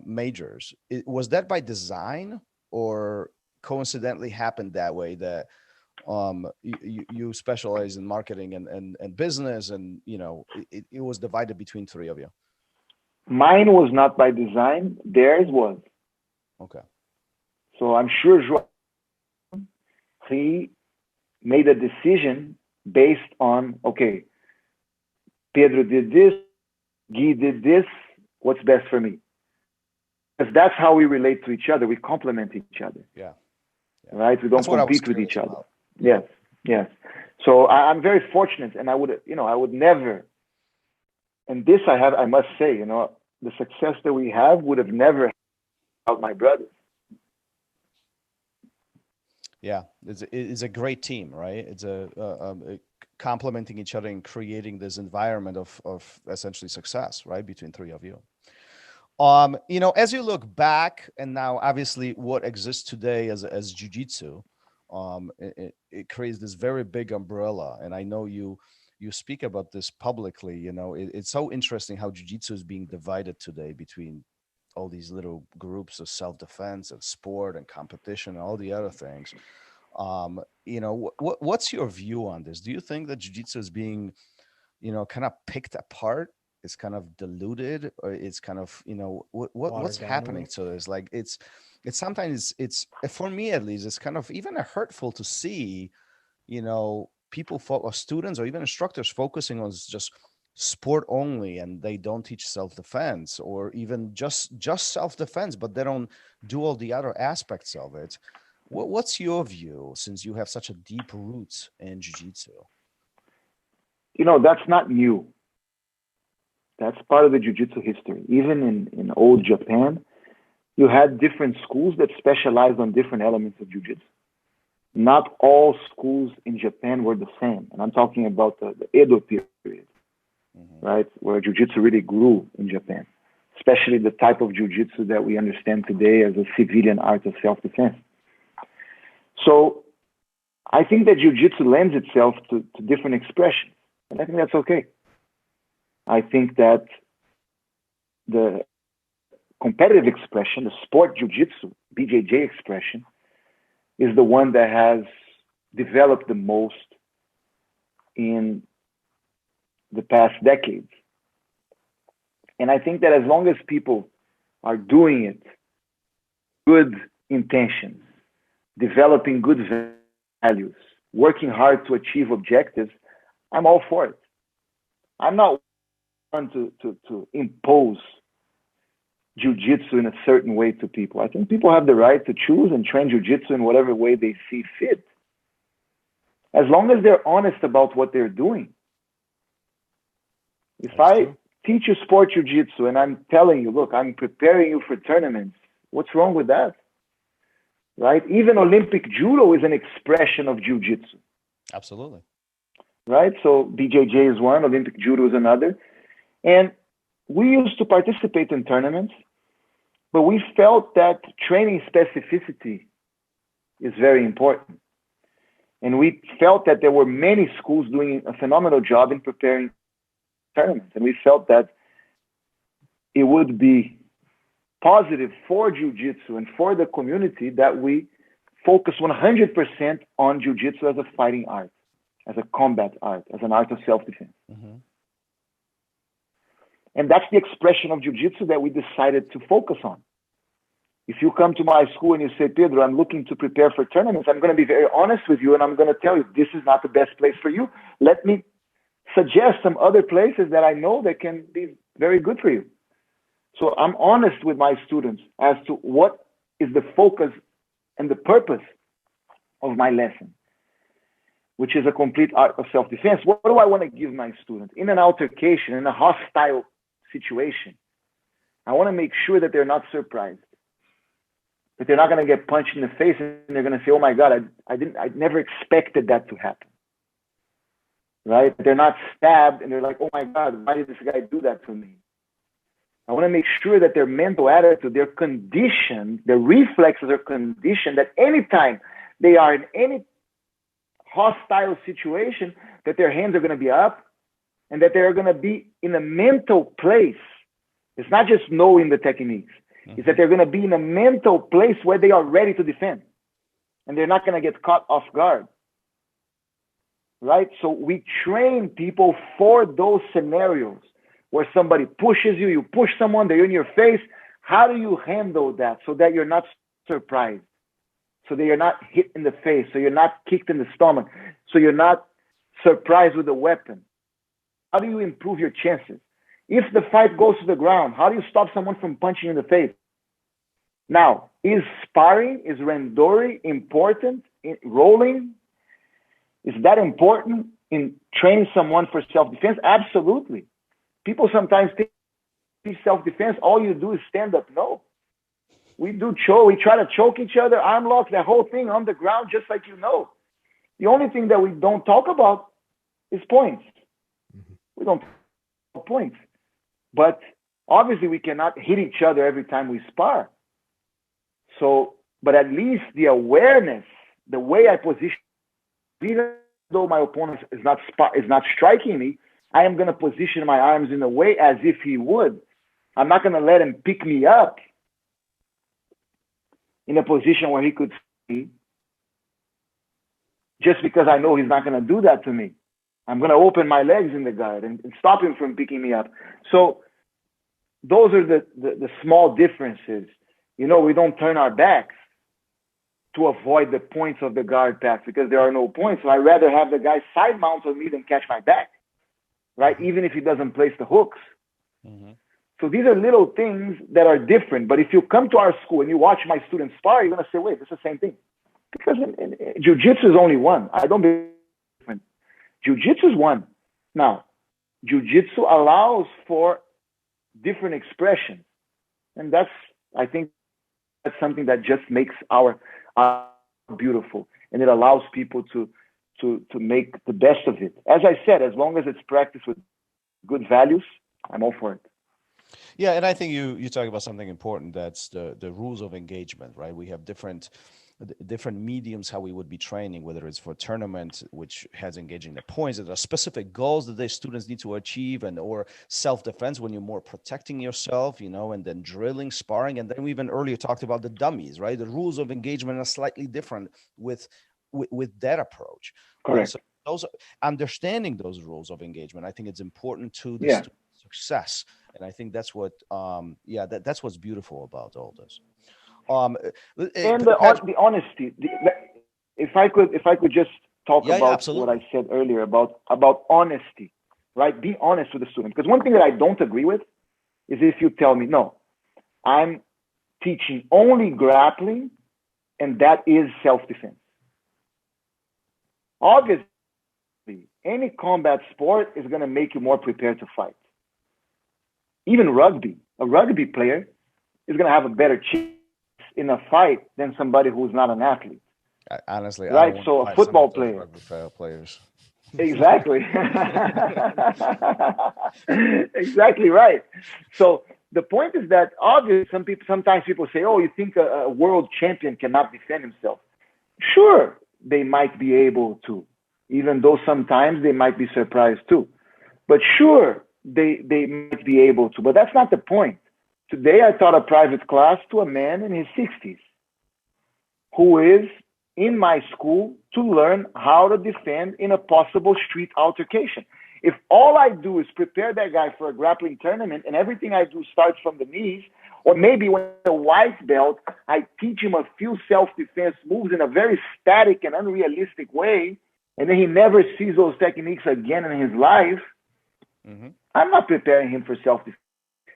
majors. Was that by design, or coincidentally happened that way, that you specialize in marketing and business, and it was divided between three of you? Mine was not by design. Theirs was. Okay. So I'm sure João, he made a decision based on, okay, Pedro did this, Guy did this, what's best for me? Because that's how we relate to each other. We complement each other. Yeah. Right? We don't compete with each other. Yes. So I'm very fortunate, and I would never, and this I must say, the success that we have would have never helped my brothers. Yeah, it's a great team, right? It's complementing each other and creating this environment of essentially success, right, between three of you. As you look back, and now obviously what exists today as jiu-jitsu, it creates this very big umbrella. And I know you speak about this publicly. It's so interesting how jiu-jitsu is being divided today between all these little groups of self-defense and sport and competition and all the other things. What's your view on this? Do you think that jiu-jitsu is being, kind of picked apart? It's kind of diluted, or it's kind of, what's happening to this? Like it's sometimes it's for me at least, it's kind of even hurtful to see, people or students or even instructors focusing on just sport only, and they don't teach self-defense, or even just self-defense, but they don't do all the other aspects of it. What's your view, since you have such a deep roots in jiu-jitsu? That's not new. That's part of the jiu-jitsu history. Even in old Japan, you had different schools that specialized on different elements of jiu-jitsu. Not all schools in Japan were the same. And I'm talking about the Edo period, right? Where jiu-jitsu really grew in Japan, especially the type of jiu-jitsu that we understand today as a civilian art of self-defense. So I think that jiu-jitsu lends itself to different expressions. And I think that's okay. I think that the competitive expression, the sport jiu-jitsu, BJJ expression, is the one that has developed the most in the past decades. And I think that as long as people are doing it, good intentions, developing good values, working hard to achieve objectives, I'm all for it. I'm not one to impose jiu-jitsu in a certain way to people. I think people have the right to choose and train jiu-jitsu in whatever way they see fit, as long as they're honest about what they're doing. If I teach you sport jiu-jitsu and I'm telling you, look, I'm preparing you for tournaments, what's wrong with that? Right? Even Olympic judo is an expression of jiu-jitsu. Absolutely. Right? So BJJ is one, Olympic judo is another. And we used to participate in tournaments, but we felt that training specificity is very important. And we felt that there were many schools doing a phenomenal job in preparing tournaments. And we felt that it would be positive for jiu-jitsu and for the community that we focus 100% on jiu-jitsu as a fighting art, as a combat art, as an art of self-defense. And that's the expression of jiu-jitsu that we decided to focus on. If you come to my school and you say, Pedro, I'm looking to prepare for tournaments, I'm going to be very honest with you, and I'm going to tell you, this is not the best place for you. Let me suggest some other places that I know that can be very good for you. So I'm honest with my students as to what is the focus and the purpose of my lesson, which is a complete art of self-defense. What do I want to give my student? In an altercation, in a hostile situation, I want to make sure that they're not surprised, that they're not going to get punched in the face and they're going to say, oh my God, I never expected that to happen. Right? They're not stabbed and they're like, oh my God, why did this guy do that to me? I want to make sure that their mental attitude, their condition, their reflexes are conditioned, that anytime they are in any hostile situation, that their hands are going to be up and that they're going to be in a mental place. It's not just knowing the techniques. It's that they're going to be in a mental place where they are ready to defend. and they're not going to get caught off guard. Right? So we train people for those scenarios where somebody pushes you, you push someone, they're in your face. How do you handle that so that you're not surprised? So that you're not hit in the face, so you're not kicked in the stomach, so you're not surprised with a weapon. How do you improve your chances? If the fight goes to the ground, how do you stop someone from punching you in the face? Now, is sparring, is randori important in rolling? Is that important in training someone for self-defense? Absolutely. People sometimes think self-defense, all you do is stand up. No. We do choke. We try to choke each other, arm locks, that whole thing on the ground, just like you know. The only thing that we don't talk about is points. We don't talk about points. But obviously we cannot hit each other every time we spar. So, but at least the awareness, the way I position, even though my opponent is not striking me, I am going to position my arms in a way as if he would. I'm not going to let him pick me up in a position where he could see, just because I know he's not going to do that to me. I'm going to open my legs in the guard and stop him from picking me up. So those are the small differences. You know, we don't turn our backs to avoid the points of the guard pass because there are no points. So I'd rather have the guy side mount on me than catch my back, right? Even if he doesn't place the hooks. Mm-hmm. So these are little things that are different. But if you come to our school and you watch my students spar, you're going to say, wait, it's the same thing. Because in Jiu-Jitsu is only one. I don't believe different. Jiu-Jitsu is one. Now, Jiu-Jitsu allows for different expressions. And I think that's something that just makes our beautiful. And it allows people to make the best of it. As I said, as long as it's practiced with good values, I'm all for it. Yeah, and I think you talk about something important. That's the rules of engagement, right? We have different mediums how we would be training, whether it's for tournament, which has engaging the points, there are specific goals that the students need to achieve, and or self-defense when you're more protecting yourself, and then drilling, sparring, and then we even earlier talked about the dummies, right? The rules of engagement are slightly different with that approach. Correct. So those understanding those rules of engagement, I think it's important to the student success, and I think that's what that's what's beautiful about all this. And the honesty. If I could just talk about absolutely. What I said earlier about honesty, right? Be honest with the student. Because one thing that I don't agree with is if you tell me, no, I'm teaching only grappling, and that is self-defense. Obviously, any combat sport is going to make you more prepared to fight. Even rugby, a rugby player is going to have a better chance in a fight than somebody who's not an athlete. Honestly, right? So a football player. Players. Exactly. Exactly right. So the point is that obviously sometimes people say, oh, you think a world champion cannot defend himself? Sure, they might be able to, even though sometimes they might be surprised too. But sure, they might be able to, but that's not the point. Today, I taught a private class to a man in his 60s who is in my school to learn how to defend in a possible street altercation. If all I do is prepare that guy for a grappling tournament and everything I do starts from the knees, or maybe when a white belt, I teach him a few self-defense moves in a very static and unrealistic way, and then he never sees those techniques again in his life, I'm not preparing him for self-defense.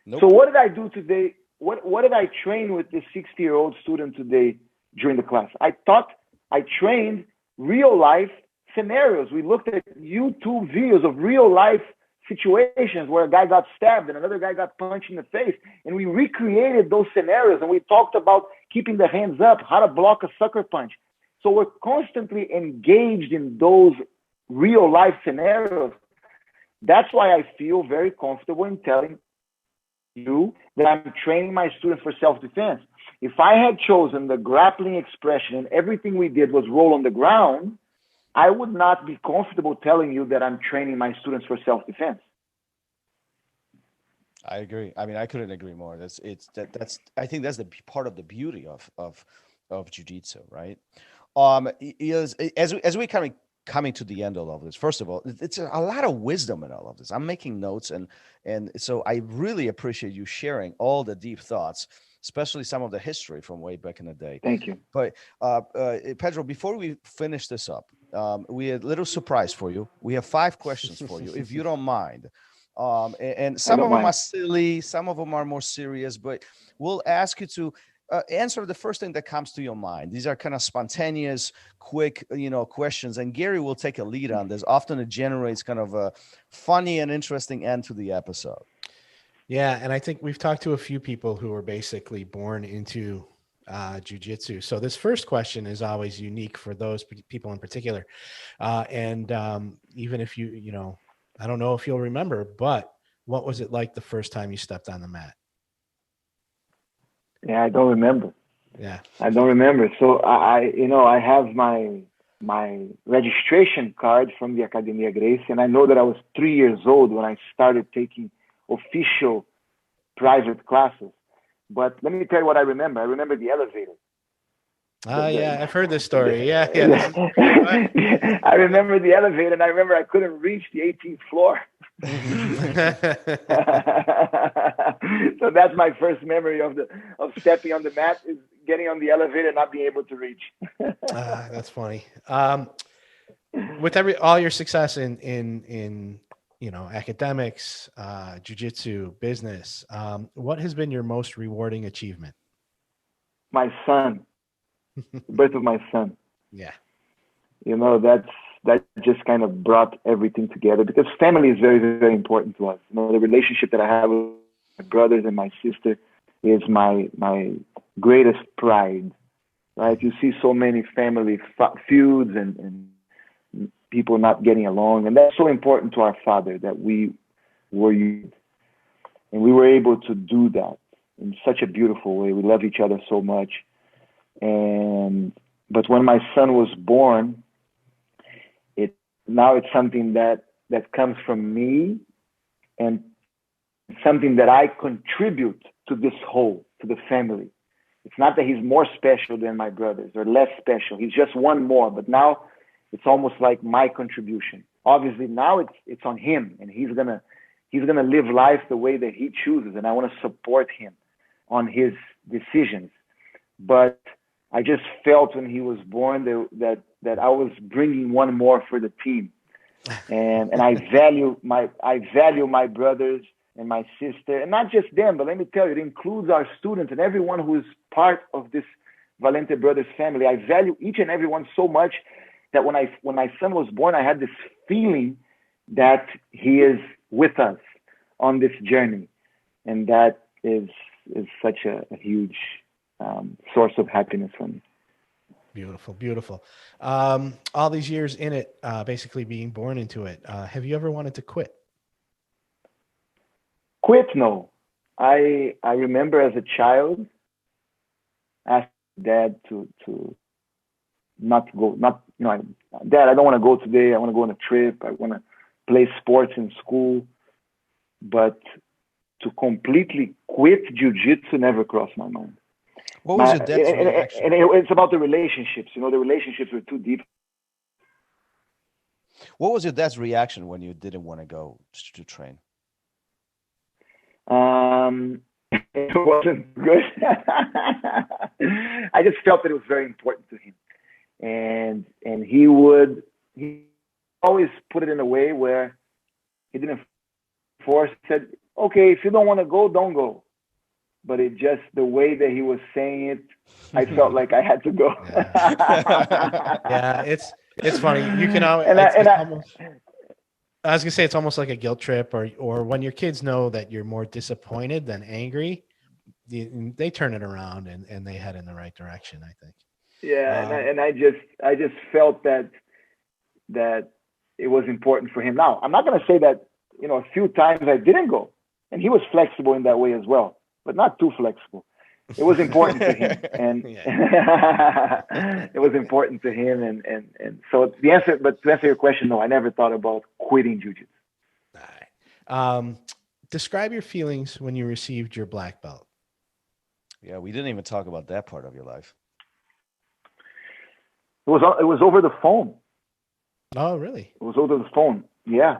Nope. So what did I do today? What did I train with this 60-year-old student today during the class? I trained real life scenarios. We looked at YouTube videos of real life situations where a guy got stabbed and another guy got punched in the face. And we recreated those scenarios, and we talked about keeping the hands up, how to block a sucker punch. So we're constantly engaged in those real life scenarios. That's why I feel very comfortable in telling you that I'm training my students for self-defense. If I had chosen the grappling expression and everything we did was roll on the ground, I would not be comfortable telling you that I'm training my students for self-defense. I agree. I mean, I couldn't agree more. I think that's the part of the beauty of jiu-jitsu, right? is as we coming to the end of all of this. First of all, it's a lot of wisdom in all of this. I'm making notes, and so I really appreciate you sharing all the deep thoughts, especially some of the history from way back in the day. Thank you. But Pedro, before we finish this up, we had a little surprise for you. We have 5 questions for you, if you don't mind. And some of them are silly, some of them are more serious, but we'll ask you to answer the first thing that comes to your mind. These are kind of spontaneous, quick, questions, and Gary will take a lead on this. Often it generates kind of a funny and interesting end to the episode. Yeah, and I think we've talked to a few people who were basically born into jiu-jitsu. So this first question is always unique for those people in particular. And even if I don't know if you'll remember, but what was it like the first time you stepped on the mat? Yeah, I don't remember. Yeah, I don't remember. So I have my registration card from the Academia Gracie, and I know that I was 3 years old when I started taking official private classes. But let me tell you what I remember. I remember the elevator. Yeah, I've heard this story. Yeah. I remember the elevator, and I remember I couldn't reach the 18th floor. So that's my first memory of stepping on the mat, is getting on the elevator and not being able to reach. That's funny. With all your success in academics, jiu-jitsu, business, what has been your most rewarding achievement? My son. The birth of my son. Yeah. That just kind of brought everything together, because family is very, very important to us. The relationship that I have with my brothers and my sister is my greatest pride, right? You see so many family feuds and people not getting along, and that's so important to our father, that we were united, and we were able to do that in such a beautiful way. We love each other so much. But when my son was born, now it's something that comes from me, and something that I contribute to this whole, to the family. It's not that he's more special than my brothers or less special. He's just one more, but now it's almost like my contribution. Obviously now it's on him, and he's gonna live life the way that he chooses, and I want to support him on his decisions. But I just felt when he was born that I was bringing one more for the team, and I value my brothers and my sister, and not just them, but let me tell you, it includes our students and everyone who is part of this Valente Brothers family. I value each and every one so much that when my son was born, I had this feeling that he is with us on this journey, and that is such a huge source of happiness for me. Beautiful, beautiful. All these years in it, basically being born into it. Have you ever wanted to quit? Quit? No. I remember as a child asking Dad to not go. Dad, I don't want to go today. I want to go on a trip. I want to play sports in school. But to completely quit jiu-jitsu never crossed my mind. What was your dad's reaction? And it's about the relationships. The relationships were too deep. What was your dad's reaction when you didn't want to go to train? It wasn't good. I just felt that it was very important to him, and he always put it in a way where he didn't force. He said, "Okay, if you don't want to go, don't go." But it just, the way that he was saying it, I felt like I had to go. Yeah, it's funny. You can always. I was gonna say it's almost like a guilt trip, or when your kids know that you're more disappointed than angry, they turn it around and they head in the right direction, I think. Yeah, and I just felt that it was important for him. Now, I'm not gonna say that a few times I didn't go, and he was flexible in that way as well, but not too flexible. It was important to him, and it was important to him, and so the answer. But to answer your question, no, I never thought about quitting jiu-jitsu. All right. Describe your feelings when you received your black belt. Yeah, we didn't even talk about that part of your life. It was over the phone. Oh, really? It was over the phone. Yeah.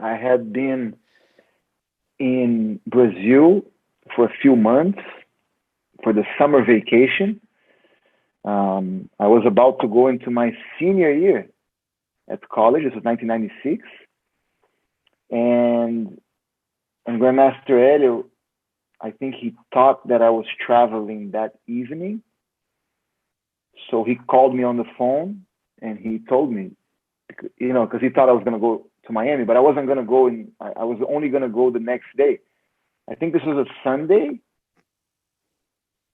I had been in Brazil for a few months for the summer vacation. I was about to go into my senior year at college. This was 1996. And Grandmaster Helio, I think he thought that I was traveling that evening. So he called me on the phone and he told me, because he thought I was going to go to Miami, but I wasn't going to go I was only going to go the next day. I think this was a Sunday.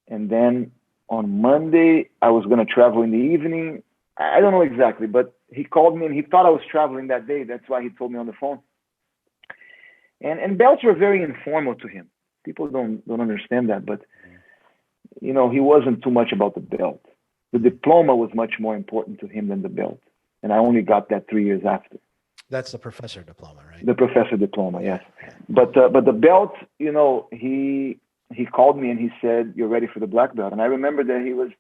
And then on Monday, I was going to travel in the evening. I don't know exactly, but he called me and he thought I was traveling that day. That's why he told me on the phone. And belts were very informal to him. People don't understand that, but he wasn't too much about the belt. The diploma was much more important to him than the belt. And I only got that 3 years after. That's the professor diploma, right? The professor diploma, yes. But the belt, he called me and he said, "You're ready for the black belt." And I remember that he was,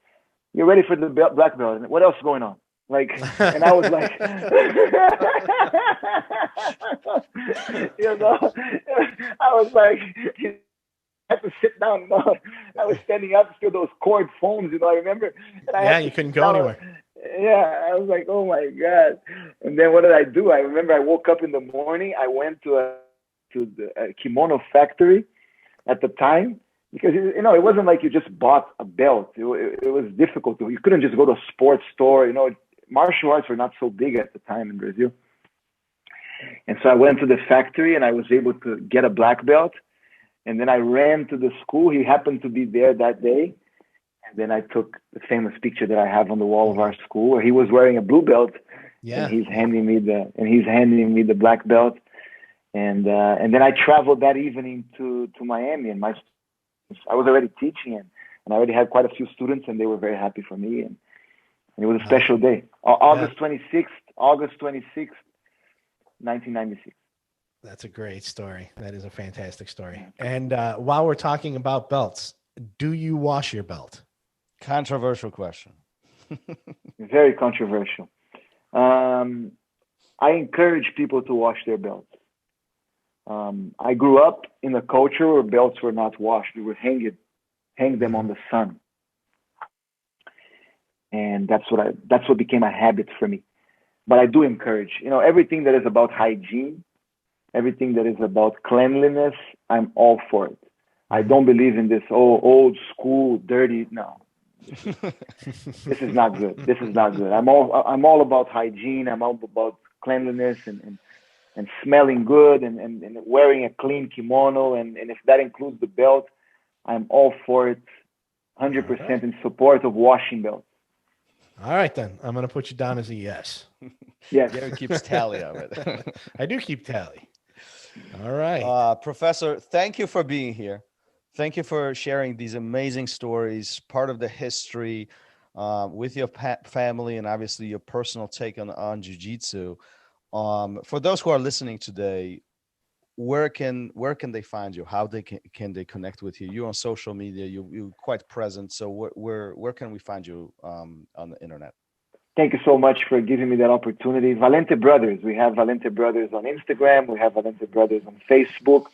"You're ready for the black belt. And what else is going on?" And I was like, I was like, I had to sit down. I was standing up to those cord phones, I remember. And you couldn't go anywhere. Yeah, I was like, oh my God. And then what did I do? I remember I woke up in the morning. I went to the kimono factory at the time, because it wasn't like you just bought a belt. It was difficult. You couldn't just go to a sports store. Martial arts were not so big at the time in Brazil. And so I went to the factory and I was able to get a black belt. And then I ran to the school. He happened to be there that day. And then I took the famous picture that I have on the wall of our school where he was wearing a blue belt. Yeah. And he's handing me the black belt. And then I traveled that evening to Miami, and I was already teaching, and I already had quite a few students, and they were very happy for me. And it was a special day. August 26th, 1996. That's a great story. That is a fantastic story. And while we're talking about belts, do you wash your belt? Controversial question. Very controversial. I encourage people to wash their belts. I grew up in a culture where belts were not washed. We would hang them on the sun. And that's what became a habit for me. But I do encourage, everything that is about hygiene, everything that is about cleanliness, I'm all for it. I don't believe in this old school, dirty. No, this is not good. This is not good. I'm all about hygiene. I'm all about cleanliness and smelling good and wearing a clean kimono. And if that includes the belt, I'm all for it, 100% in support of washing belts. All right, then. I'm going to put you down as a yes. Yes. Gary keeps tally of it. I do keep tally. All right. Professor, thank you for being here. Thank you for sharing these amazing stories, part of the history with your family, and obviously your personal take on jiu-jitsu. For those who are listening today, where can they find you? How can they connect with you? You're on social media. You're quite present. So where can we find you on the internet? Thank you so much for giving me that opportunity. Valente Brothers. We have Valente Brothers on Instagram. We have Valente Brothers on Facebook.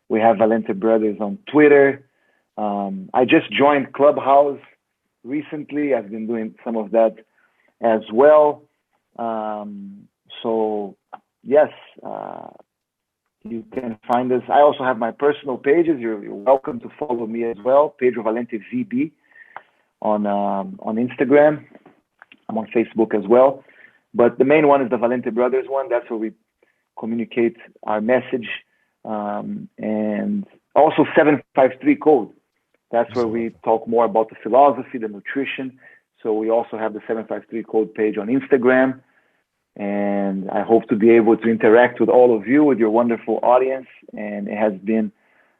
We have Valente Brothers on Twitter. I just joined Clubhouse recently. I've been doing some of that as well. So yes, you can find us. I also have my personal pages. You're welcome to follow me as well. Pedro Valente VB on Instagram. I'm on Facebook as well. But the main one is the Valente Brothers one. That's where we communicate our message. And also 753 code. That's where we talk more about the philosophy, the nutrition. So we also have the 753 code page on Instagram. And I hope to be able to interact with all of you, with your wonderful audience. And it has been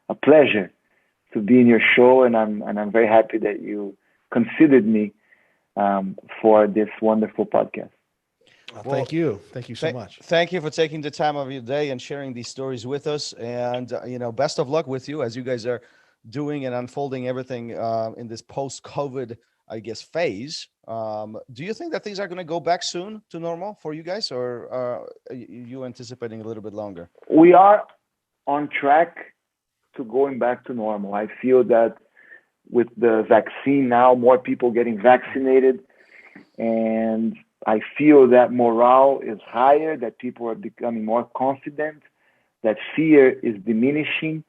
a pleasure to be in your show. And I'm very happy that you considered me for this wonderful podcast. Well, thank you. Thank you so much. Thank you for taking the time of your day and sharing these stories with us. And, best of luck with you as you guys are doing and unfolding everything in this post-COVID I guess, phase. Do you think that things are going to go back soon to normal for you guys, or are you anticipating a little bit longer? We are on track to going back to normal. I feel that with the vaccine now, more people getting vaccinated, and I feel that morale is higher, that people are becoming more confident, that fear is diminishing,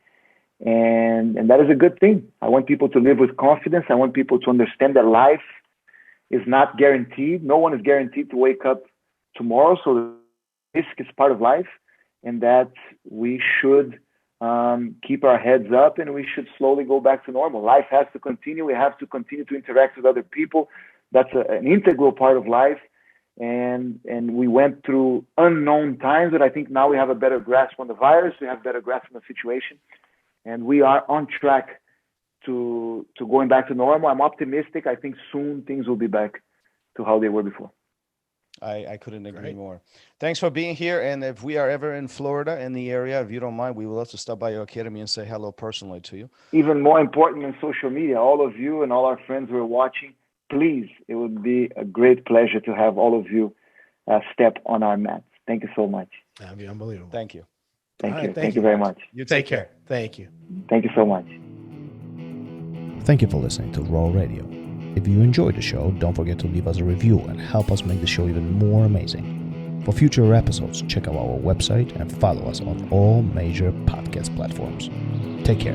and that is a good thing. I want people to live with confidence. I want people to understand that life is not guaranteed. No one is guaranteed to wake up tomorrow, so the risk is part of life, and that we should keep our heads up, and we should slowly go back to normal. Life has to continue. We have to continue to interact with other people. That's an integral part of life. And we went through unknown times, but I think now we have a better grasp on the virus. We have a better grasp on the situation, and we are on track to going back to normal. I'm optimistic. I think soon things will be back to how they were before. I couldn't agree more. Thanks for being here. And if we are ever in Florida, in the area, if you don't mind, we would love to stop by your academy and say hello personally to you. Even more important than social media, all of you and all our friends who are watching, please, it would be a great pleasure to have all of you step on our mats. Thank you so much. That'd be unbelievable. Thank you. Thank you. Thank you very much. You Take care. Thank you. Thank you so much. Thank you for listening to RŌL Radio. If you enjoyed the show, don't forget to leave us a review and help us make the show even more amazing. For future episodes, check out our website and follow us on all major podcast platforms. Take care.